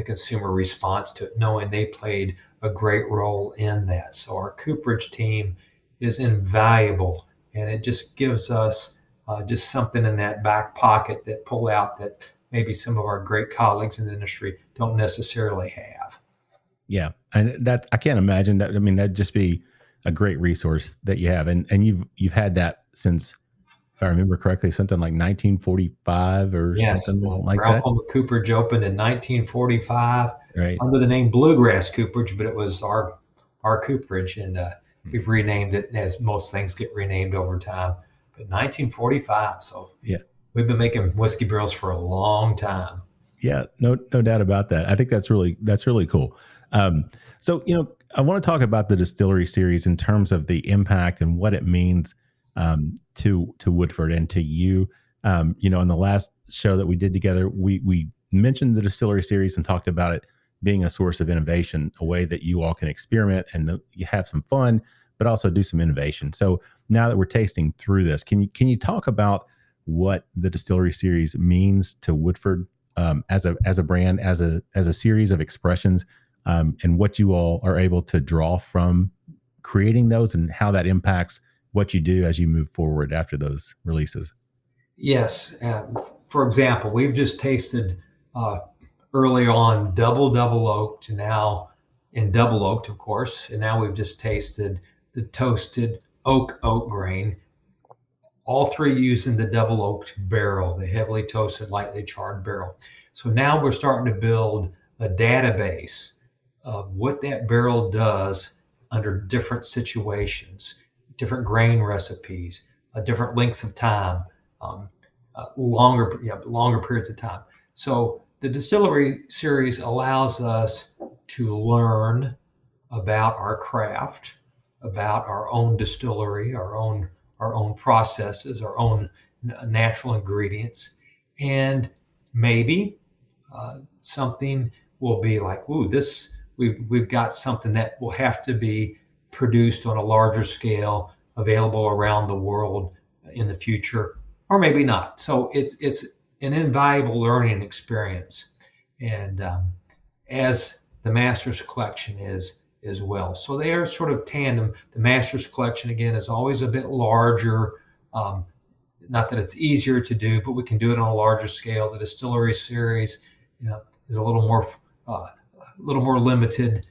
E: consumer response to it, knowing they played a great role in that. So our cooperage team is invaluable, and it just gives us just something in that back pocket that pull out that maybe some of our great colleagues in the industry don't necessarily have.
C: Yeah. And that, I can't imagine that. I mean, that'd just be a great resource that you have. And you've had that since, if I remember correctly, something like 1945 or
E: Yes,
C: something like
E: Brown
C: that.
E: Plymouth Cooperage opened in 1945
C: Right.
E: under the name Bluegrass Cooperage, but it was our cooperage, and we've renamed it, as most things get renamed over time. But 1945, so
C: Yeah.
E: we've been making whiskey barrels for a long time.
C: Yeah, no doubt about that. I think that's really cool. So I want to talk about the Distillery Series in terms of the impact and what it means to Woodford and to you. In the last show that we did together, we mentioned the Distillery Series and talked about it being a source of innovation, a way that you all can experiment and you have some fun, but also do some innovation. So now that we're tasting through this, can you talk about what the Distillery Series means to Woodford as a brand, as a series of expressions, and what you all are able to draw from creating those, and how that impacts what you do as you move forward after those releases?
E: Yes. For example, we've just tasted early on Double Double Oaked, now in Double Oaked, of course, and now we've just tasted the toasted Oak Oat Grain. All 3 using the double oaked barrel, the heavily toasted, lightly charred barrel. So now we're starting to build a database of what that barrel does under different situations, different grain recipes, different lengths of time, longer periods of time. So the Distillery Series allows us to learn about our craft, about our own distillery, our own processes, our own natural ingredients, and maybe something will be like, "Ooh, this we've got something that will have to be produced on a larger scale, available around the world in the future, or maybe not." So it's an invaluable learning experience, and as the Masters Collection is as well. So they are sort of tandem. The Masters Collection, again, is always a bit larger. Not that it's easier to do, but we can do it on a larger scale. The Distillery Series, is a little more limited,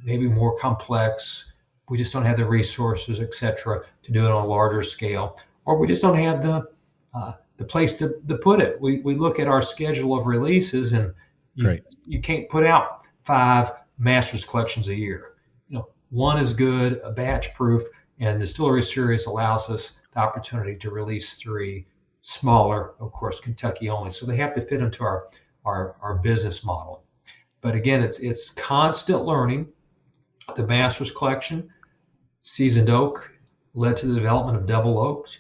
E: maybe more complex. We just don't have the resources, et cetera, to do it on a larger scale, or we just don't have the place to put it. We look at our schedule of releases, and you can't put out 5 Masters Collections a year. One is good, a batch proof, and the Distillery Series allows us the opportunity to release 3 smaller, of course, Kentucky only. So they have to fit into our business model. But again, it's constant learning. The Masters Collection, Seasoned Oak, led to the development of Double Oaked.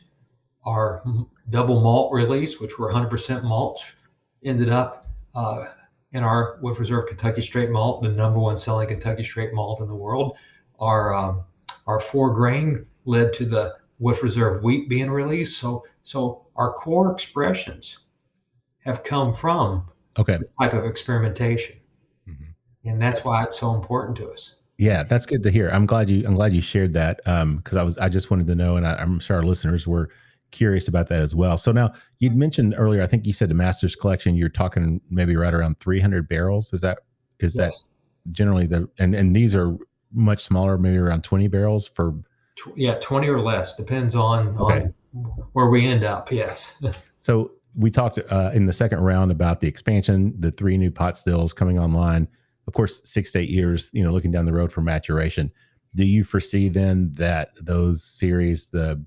E: Our Double Malt release, which were 100% malts, ended up in our Woodford Reserve Kentucky Straight Malt, the #1 selling Kentucky Straight Malt in the world. Our 4 grain led to the Woodford Reserve Wheat being released. So our core expressions have come from this type of experimentation, and that's why it's so important to us.
C: Yeah, that's good to hear. I'm glad you shared that, because I just wanted to know, and I'm sure our listeners were curious about that as well. So now, you'd mentioned earlier, I think you said the Masters Collection, you're talking maybe right around 300 barrels. Is that generally and these are much smaller, maybe around 20 barrels for?
E: 20 or less, depends on where we end up. Yes.
C: So we talked in the second round about the expansion, the 3 new pot stills coming online. Of course, 6 to 8 years, looking down the road for maturation. Do you foresee then that those series, the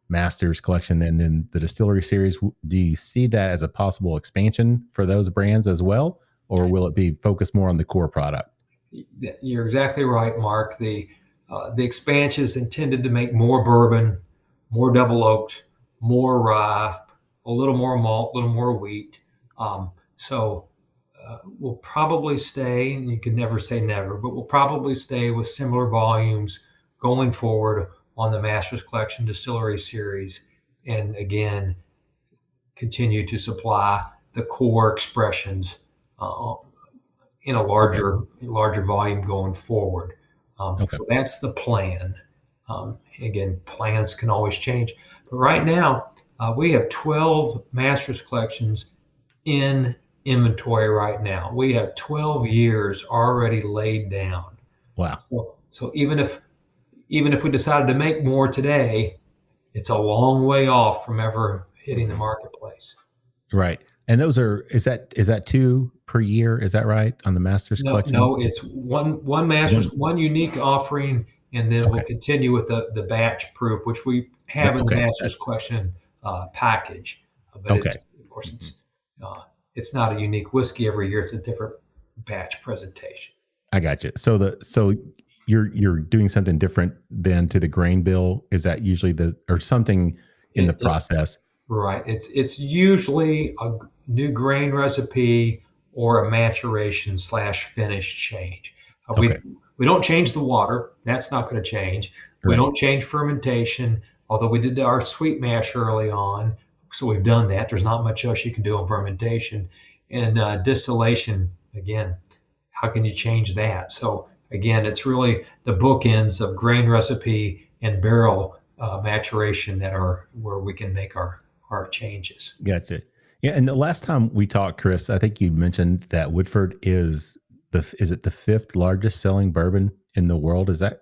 C: Masters Collection and then the Distillery Series, do you see that as a possible expansion for those brands as well? Or will it be focused more on the core product?
E: You're exactly right, Mark. The expansion is intended to make more bourbon, more double oaked, more rye, a little more malt, a little more wheat. So we'll probably stay, and you can never say never, but we'll probably stay with similar volumes going forward on the Masters Collection Distillery Series, and again, continue to supply the core expressions in a larger volume going forward. So that's the plan. Again, plans can always change. But right now, we have 12 Masters Collections in inventory right now. We have 12 years already laid down.
C: Wow.
E: So even if we decided to make more today, it's a long way off from ever hitting the marketplace.
C: Right. And is that 2 per year? Is that right on the Masters Collection?
E: No, it's one Masters, one unique offering, and then we'll continue with the batch proof, which we have in the Masters Collection package. But it's not a unique whiskey every year; it's a different batch presentation.
C: I got you. So you're doing something different than to the grain bill. Is that usually something in the process?
E: Right. It's usually a new grain recipe or a maturation / finish change. We don't change the water. That's not going to change. Right. We don't change fermentation, although we did our sweet mash early on. So we've done that. There's not much else you can do on fermentation. And distillation, again, how can you change that? So again, it's really the bookends of grain recipe and barrel maturation that are where we can make our changes.
C: Gotcha. Yeah, and the last time we talked, Chris, I think you mentioned that Woodford is the 5th largest selling bourbon in the world. Is that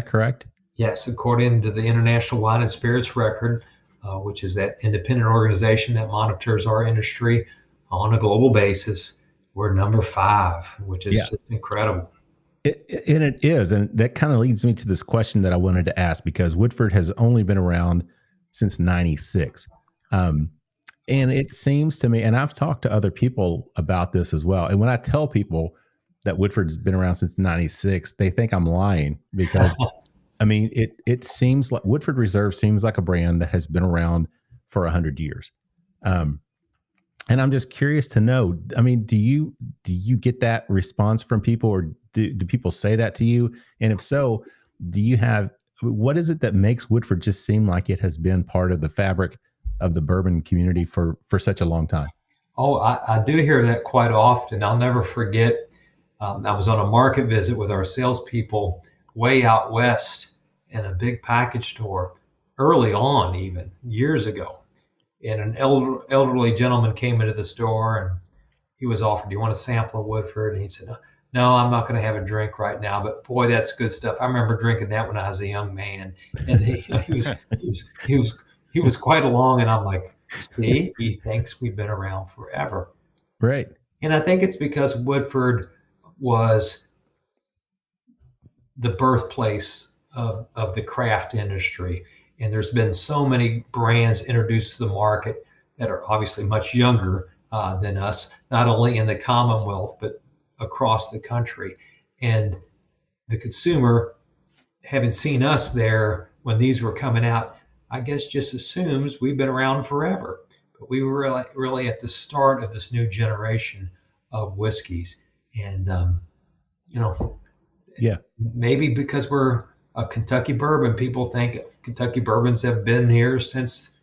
C: correct?
E: Yes, according to the International Wine and Spirits Record, which is that independent organization that monitors our industry on a global basis, we're number 5, which is just incredible.
C: It is, and that kind of leads me to this question that I wanted to ask, because Woodford has only been around since '96. And it seems to me, and I've talked to other people about this as well, and when I tell people that Woodford's been around since '96, they think I'm lying, because I mean, it seems like Woodford Reserve seems like a brand that has been around for 100 years. And I'm just curious to know, I mean, do you get that response from people, or do people say that to you? And if so, what is it that makes Woodford just seem like it has been part of the fabric of the bourbon community for such a long time?
E: Oh, I do hear that quite often. I'll never forget. I was on a market visit with our salespeople way out west in a big package store early on, even years ago. And an elderly gentleman came into the store and he was offered, "Do you want a sample of Woodford?" And he said, "No, I'm not going to have a drink right now. But boy, that's good stuff. I remember drinking that when I was a young man." And he was quite along. And I'm like, "See, he thinks we've been around forever."
C: Right.
E: And I think it's because Woodford was the birthplace of the craft industry. And there's been so many brands introduced to the market that are obviously much younger than us, not only in the Commonwealth, but across the country. And the consumer, having seen us there when these were coming out, I guess just assumes we've been around forever. But we were really at the start of this new generation of whiskeys. And,
C: Yeah.
E: maybe because we're a Kentucky bourbon, people think Kentucky bourbons have been here since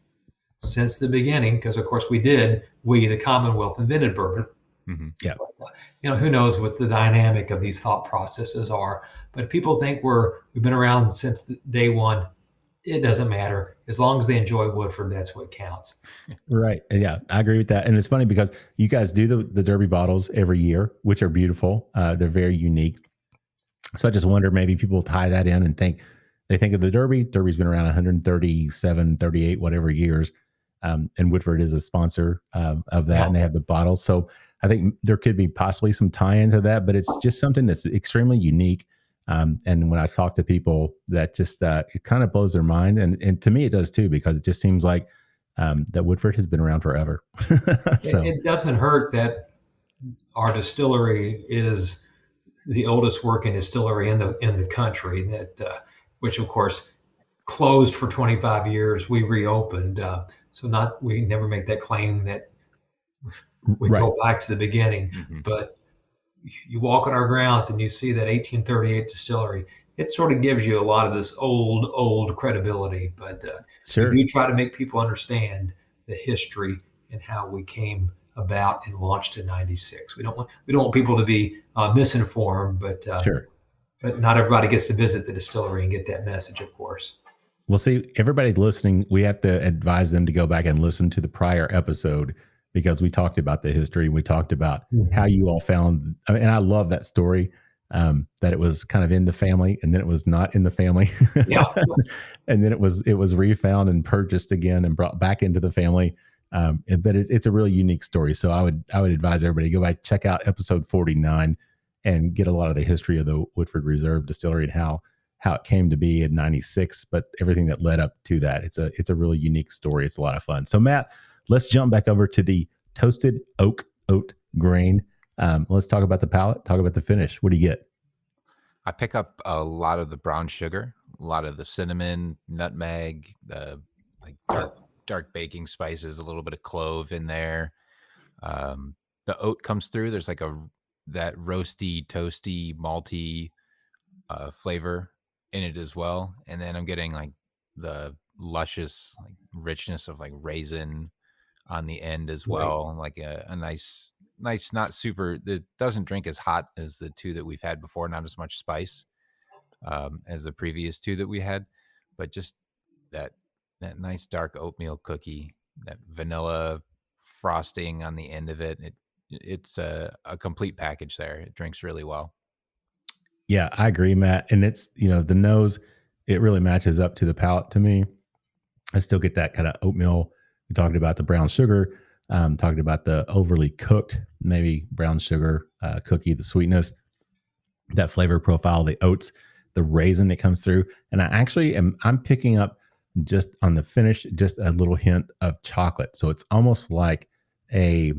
E: the beginning. Because of course we, the Commonwealth, invented bourbon.
D: Mm-hmm.
C: Yeah.
E: Who knows what the dynamic of these thought processes are? But people think we've been around since day one. It doesn't matter. As long as they enjoy Woodford, that's what counts.
C: Right. Yeah, I agree with that. And it's funny because you guys do the Derby bottles every year, which are beautiful. They're very unique. So I just wonder, maybe people tie that in and think of the Derby. Derby's been around 137, 38, whatever years. And Woodford is a sponsor of that, and they have the bottles. So I think there could be possibly some tie into that, but it's just something that's extremely unique. And when I talk to people, that just it kind of blows their mind, and to me it does too, because it just seems like that Woodford has been around forever. So
E: it doesn't hurt that our distillery is the oldest working distillery in the country. Which of course closed for 25 years. We reopened, we never make that claim that we go back to the beginning. Mm-hmm. But you walk on our grounds and you see that 1838 distillery. It sort of gives you a lot of this old credibility. But
C: sure,
E: we do try to make people understand the history and how we came about and launched in '96. We don't want people to be misinformed, but
C: sure.
E: But not everybody gets to visit the distillery and get that message, of course.
C: Well, see, everybody listening, we have to advise them to go back and listen to the prior episode, because we talked about the history. We talked about how you all found, and I love that story, that it was kind of in the family and then it was not in the family.
E: Yeah.
C: And then it was refound and purchased again and brought back into the family. But it's a really unique story. So I would advise everybody to go back, check out episode 49 and get a lot of the history of the Woodford Reserve distillery and how it came to be in '96, but everything that led up to that. It's a really unique story. It's a lot of fun. So Matt, let's jump back over to the toasted oak oat grain. Let's talk about the palate, talk about the finish. What do you get?
D: I pick up a lot of the brown sugar, a lot of the cinnamon, nutmeg, the dark baking spices, a little bit of clove in there. The oat comes through. There's like that roasty, toasty, malty flavor in it as well. And then I'm getting like the luscious richness of like raisin on the end as well. Right. Like a nice, not super, it doesn't drink as hot as the two that we've had before, not as much spice as the previous two that we had, but just that nice dark oatmeal cookie, that vanilla frosting on the end of it. It's a complete package there. It drinks really well.
C: Yeah, I agree, Matt. And it's, the nose, it really matches up to the palate to me. I still get that kind of oatmeal. We talked about the brown sugar, talked about the overly cooked, maybe brown sugar cookie, the sweetness, that flavor profile, the oats, the raisin that comes through. And I'm picking up just on the finish, just a little hint of chocolate. So it's almost like a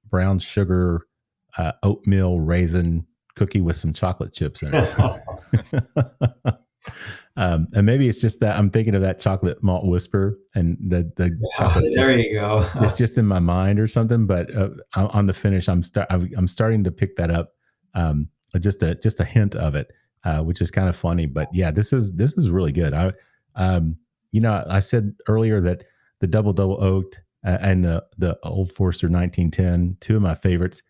C: brown sugar, oatmeal raisin cookie with some chocolate chips in it. And maybe it's just that I'm thinking of that chocolate malt whisper and the chocolate.
E: There you go.
C: It's just in my mind or something. But on the finish, I'm starting to pick that up. Just a hint of it, which is kind of funny. But yeah, this is really good. I said earlier that the Double Double Oaked and the Old Forester 1910, two of my favorites,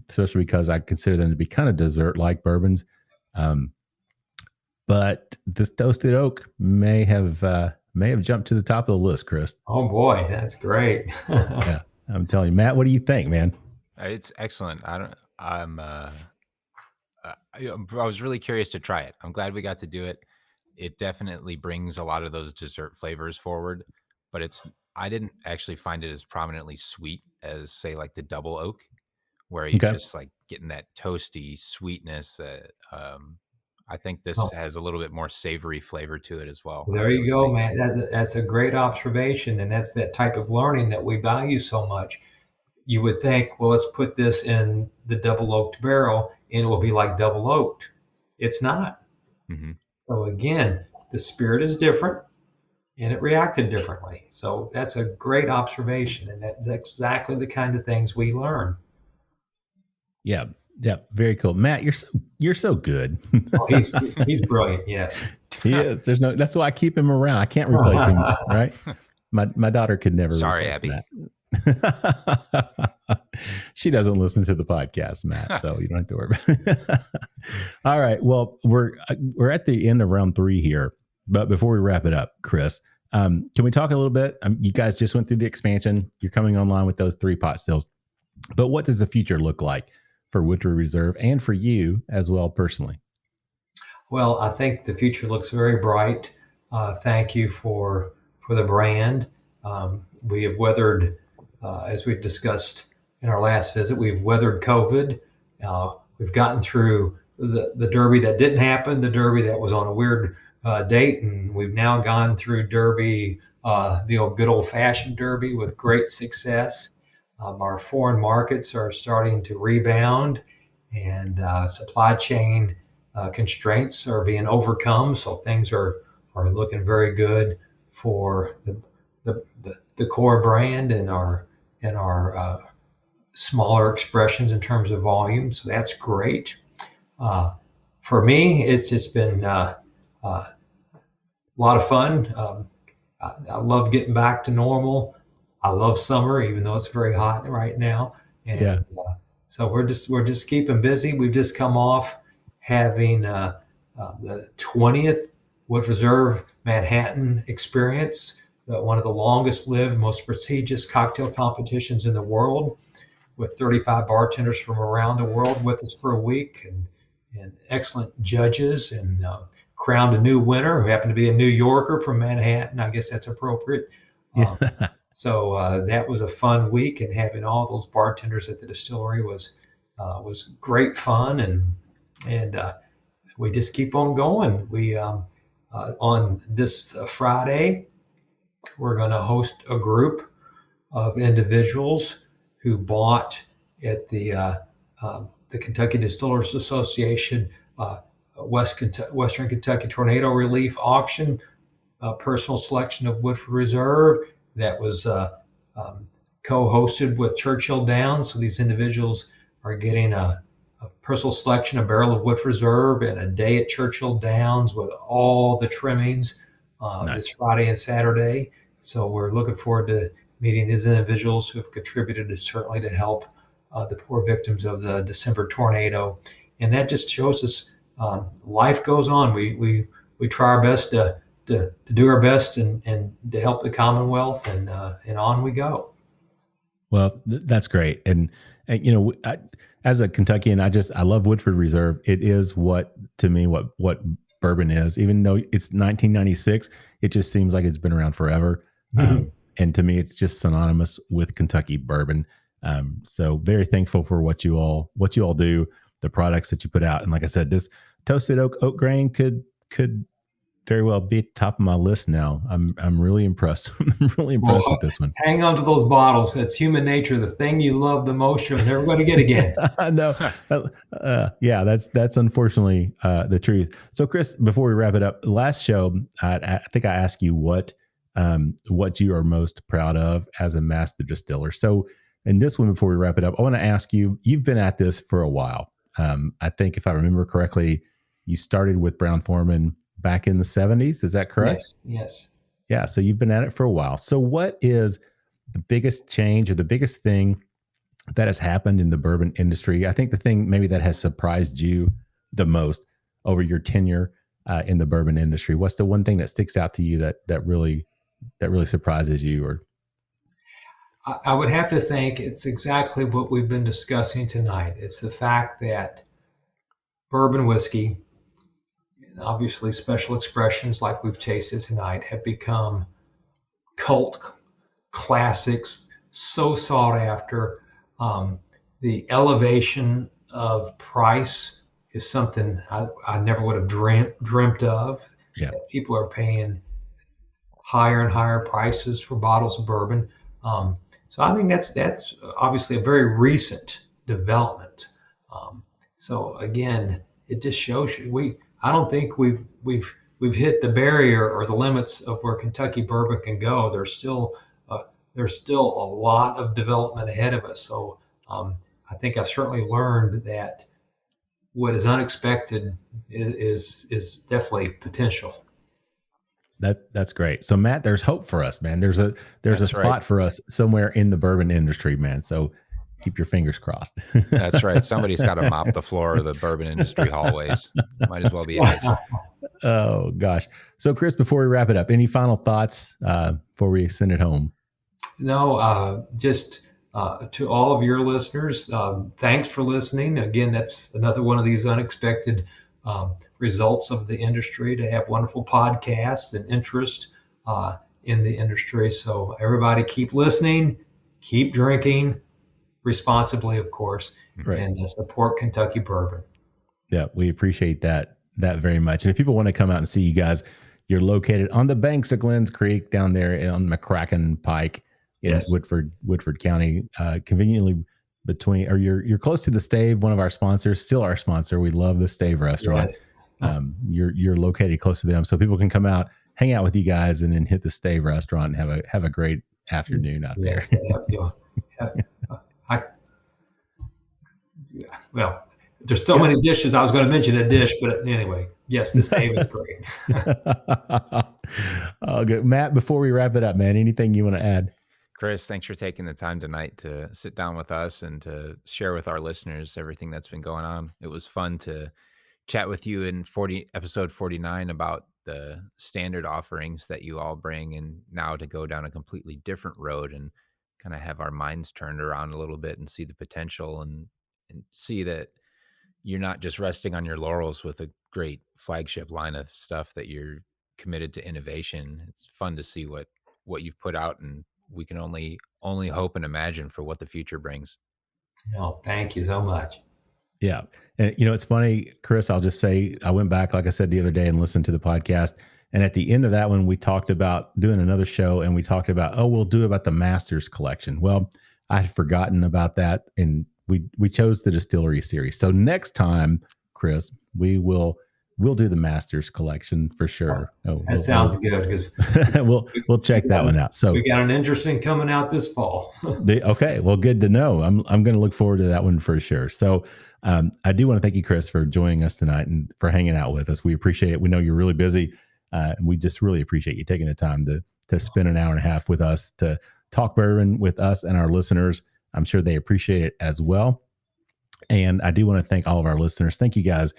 C: especially because I consider them to be kind of dessert-like bourbons. But this Toasted Oak may have jumped to the top of the list, Chris.
E: Oh boy, that's great.
C: Yeah, I'm telling you, Matt. What do you think, man?
D: It's excellent. I was really curious to try it. I'm glad we got to do it. It definitely brings a lot of those dessert flavors forward, but I didn't actually find it as prominently sweet as, say, like the Double Oak, where you just like getting that toasty sweetness. I think this has a little bit more savory flavor to it as well.
E: There you go, man. That's a great observation, and that's that type of learning that we value so much. You would think, well, let's put this in the double oaked barrel, and it will be like double oaked. It's not.
D: Mm-hmm.
E: So again, the spirit is different, and it reacted differently. So that's a great observation, and that's exactly the kind of things we learn.
C: Yeah, very cool, Matt. You're so good.
E: Oh, he's brilliant. Yes,
C: he is. That's why I keep him around. I can't replace him. Right? My daughter could never.
D: Sorry, Abby.
C: Matt. She doesn't listen to the podcast, Matt, so you don't have to worry. All right. Well, we're at the end of round 3 here, but before we wrap it up, Chris, can we talk a little bit? You guys just went through the expansion. You're coming online with those 3 pot stills, but what does the future look like for Woodford Reserve and for you as well personally?
E: Well, I think the future looks very bright. Thank you for the brand. We have weathered, as we discussed in our last visit, we've weathered COVID. We've gotten through the Derby that didn't happen, the Derby that was on a weird date, and we've now gone through Derby, the good old-fashioned Derby, with great success. Our foreign markets are starting to rebound, and supply chain constraints are being overcome. So things are looking very good for the core brand and our smaller expressions in terms of volume. So that's great. For me, it's just been a lot of fun. I love getting back to normal. I love summer, even though it's very hot right now. And so we're just keeping busy. We've just come off having the 20th Woodford Reserve Manhattan experience, one of the longest lived, most prestigious cocktail competitions in the world, with 35 bartenders from around the world with us for a week, and excellent judges, and crowned a new winner who happened to be a New Yorker from Manhattan. I guess that's appropriate. So that was a fun week, and having all those bartenders at the distillery was great fun, and we just keep on going. We on this Friday, we're going to host a group of individuals who bought at the Kentucky Distillers Association Western Kentucky Tornado Relief Auction, a personal selection of Woodford Reserve that was co-hosted with Churchill Downs. So these individuals are getting a personal selection, a barrel of Woodford Reserve, and a day at Churchill Downs with all the trimmings this Friday and Saturday. So we're looking forward to meeting these individuals who have contributed certainly to help the poor victims of the December tornado. And that just shows us life goes on. We try our best to do our best and to help the Commonwealth, and on we go.
C: Well, that's great. And you know, as a Kentuckian, I love Woodford Reserve. It is what bourbon is. Even though it's 1996, it just seems like it's been around forever. And to me, it's just synonymous with Kentucky bourbon. So very thankful for what you all do, the products that you put out. And like I said, this Toasted Oak Grain could very well be at the top of my list now. I'm really impressed. I'm really impressed with this one.
E: Hang on to those bottles. It's human nature. The thing you love the most, you're never going to get again.
C: No. Yeah, that's unfortunately the truth. So Chris, before we wrap it up, last show, I think I asked you what you are most proud of as a master distiller. So in this one, before we wrap it up, I want to ask you, you've been at this for a while. I think if I remember correctly, you started with Brown-Forman back in the 70s. Is that correct?
E: Yes.
C: Yeah. So you've been at it for a while. So what is the biggest change or the biggest thing that has happened in the bourbon industry? I think the thing maybe that has surprised you the most over your tenure in the bourbon industry. What's the one thing that sticks out to you that really surprises you? Or
E: I would have to think it's exactly what we've been discussing tonight. It's the fact that bourbon whiskey, and obviously special expressions like we've tasted tonight, have become cult classics, so sought after. The elevation of price is something I never would have dreamt of.
C: Yeah.
E: People are paying higher and higher prices for bottles of bourbon. So I think that's obviously a very recent development. So again, it just shows you I don't think we've hit the barrier or the limits of where Kentucky bourbon can go. There's still a lot of development ahead of us. So I think I've certainly learned that what is unexpected is definitely potential.
C: That's great. So Matt, there's hope for us, man. There's a spot for us somewhere in the bourbon industry, man. So keep your fingers crossed.
D: That's right. Somebody's got to mop the floor of the bourbon industry hallways. Might as well be us.
C: Oh gosh. So Chris, before we wrap it up, any final thoughts before we send it home?
E: No, just to all of your listeners, thanks for listening. Again, that's another one of these unexpected results of the industry, to have wonderful podcasts and interest in the industry. So everybody keep listening, keep drinking responsibly, of course,
C: right,
E: and support Kentucky bourbon.
C: Yeah, we appreciate that very much. And if people want to come out and see you guys, you're located on the banks of Glens Creek down there on McCracken Pike in
E: Yes.
C: Woodford County, conveniently between, or you're close to the Stave, one of our sponsors, still our sponsor. We love the Stave Restaurant.
E: Yes.
C: You're located close to them, so people can come out, hang out with you guys, and then hit the Stave Restaurant and have a great afternoon out there.
E: Well, there's so many dishes. I was going to mention a dish, but anyway, yes, the Stave is great.
C: Oh, good. Matt, before we wrap it up, man, anything you want to add?
D: Chris, thanks for taking the time tonight to sit down with us and to share with our listeners everything that's been going on. It was fun to chat with you in episode 49 about the standard offerings that you all bring, and now to go down a completely different road and kind of have our minds turned around a little bit and see the potential and see that you're not just resting on your laurels with a great flagship line of stuff, that you're committed to innovation. It's fun to see what you've put out, and we can only hope and imagine for what the future brings.
E: Oh, thank you so much.
C: Yeah. And it's funny, Chris, I'll just say, I went back, like I said, the other day and listened to the podcast. And at the end of that one, we talked about doing another show, and we talked about, we'll do about the Masters collection. Well, I had forgotten about that, and we chose the Distillery Series. So next time, Chris, we'll do the Masters collection for sure.
E: That sounds good, because
C: we'll check that one out. So
E: we got an interesting coming out this fall.
C: Okay, well, good to know. I'm going to look forward to that one for sure. So I do want to thank you, Chris, for joining us tonight and for hanging out with us. We appreciate it. We know you're really busy. We just really appreciate you taking the time to spend an hour and a half with us to talk bourbon with us and our listeners. I'm sure they appreciate it as well. And I do want to thank all of our listeners. Thank you guys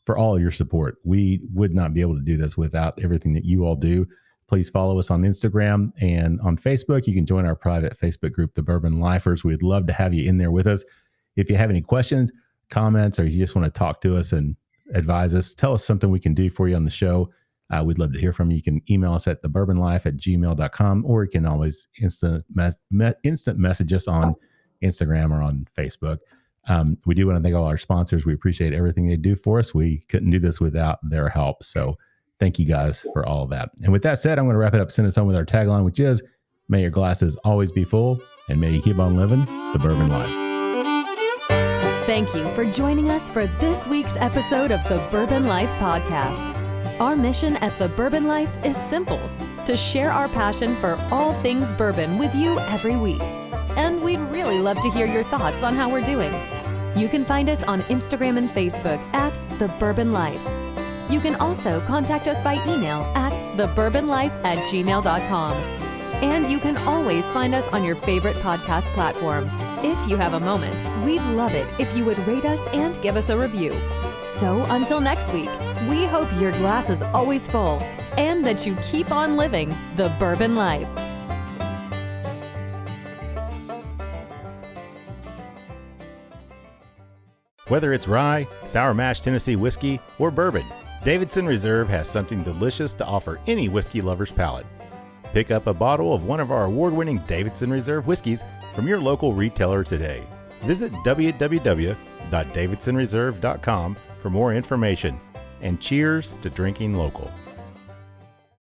C: for all of your support. We would not be able to do this without everything that you all do. Please follow us on Instagram and on Facebook. You can join our private Facebook group, The Bourbon Lifers. We'd love to have you in there with us. If you have any questions, comments, or you just want to talk to us and advise us, tell us something we can do for you on the show. We'd love to hear from you. You can email us at thebourbonlife@gmail.com, or you can always instant message us on Instagram or on Facebook. We do want to thank all our sponsors. We appreciate everything they do for us. We couldn't do this without their help. So thank you guys for all of that. And with that said, I'm going to wrap it up, send us home with our tagline, which is, may your glasses always be full, and may you keep on living the bourbon life.
B: Thank you for joining us for this week's episode of the Bourbon Life Podcast. Our mission at the Bourbon Life is simple: to share our passion for all things bourbon with you every week. And we'd really love to hear your thoughts on how we're doing. You can find us on Instagram and Facebook at The Bourbon Life. You can also contact us by email at thebourbonlife@gmail.com. And you can always find us on your favorite podcast platform. If you have a moment, we'd love it if you would rate us and give us a review. So until next week, we hope your glass is always full and that you keep on living the bourbon life.
F: Whether it's rye, sour mash Tennessee whiskey, or bourbon, Davidson Reserve has something delicious to offer any whiskey lover's palate. Pick up a bottle of one of our award-winning Davidson Reserve whiskeys from your local retailer today. Visit www.davidsonreserve.com for more information. And cheers to drinking local.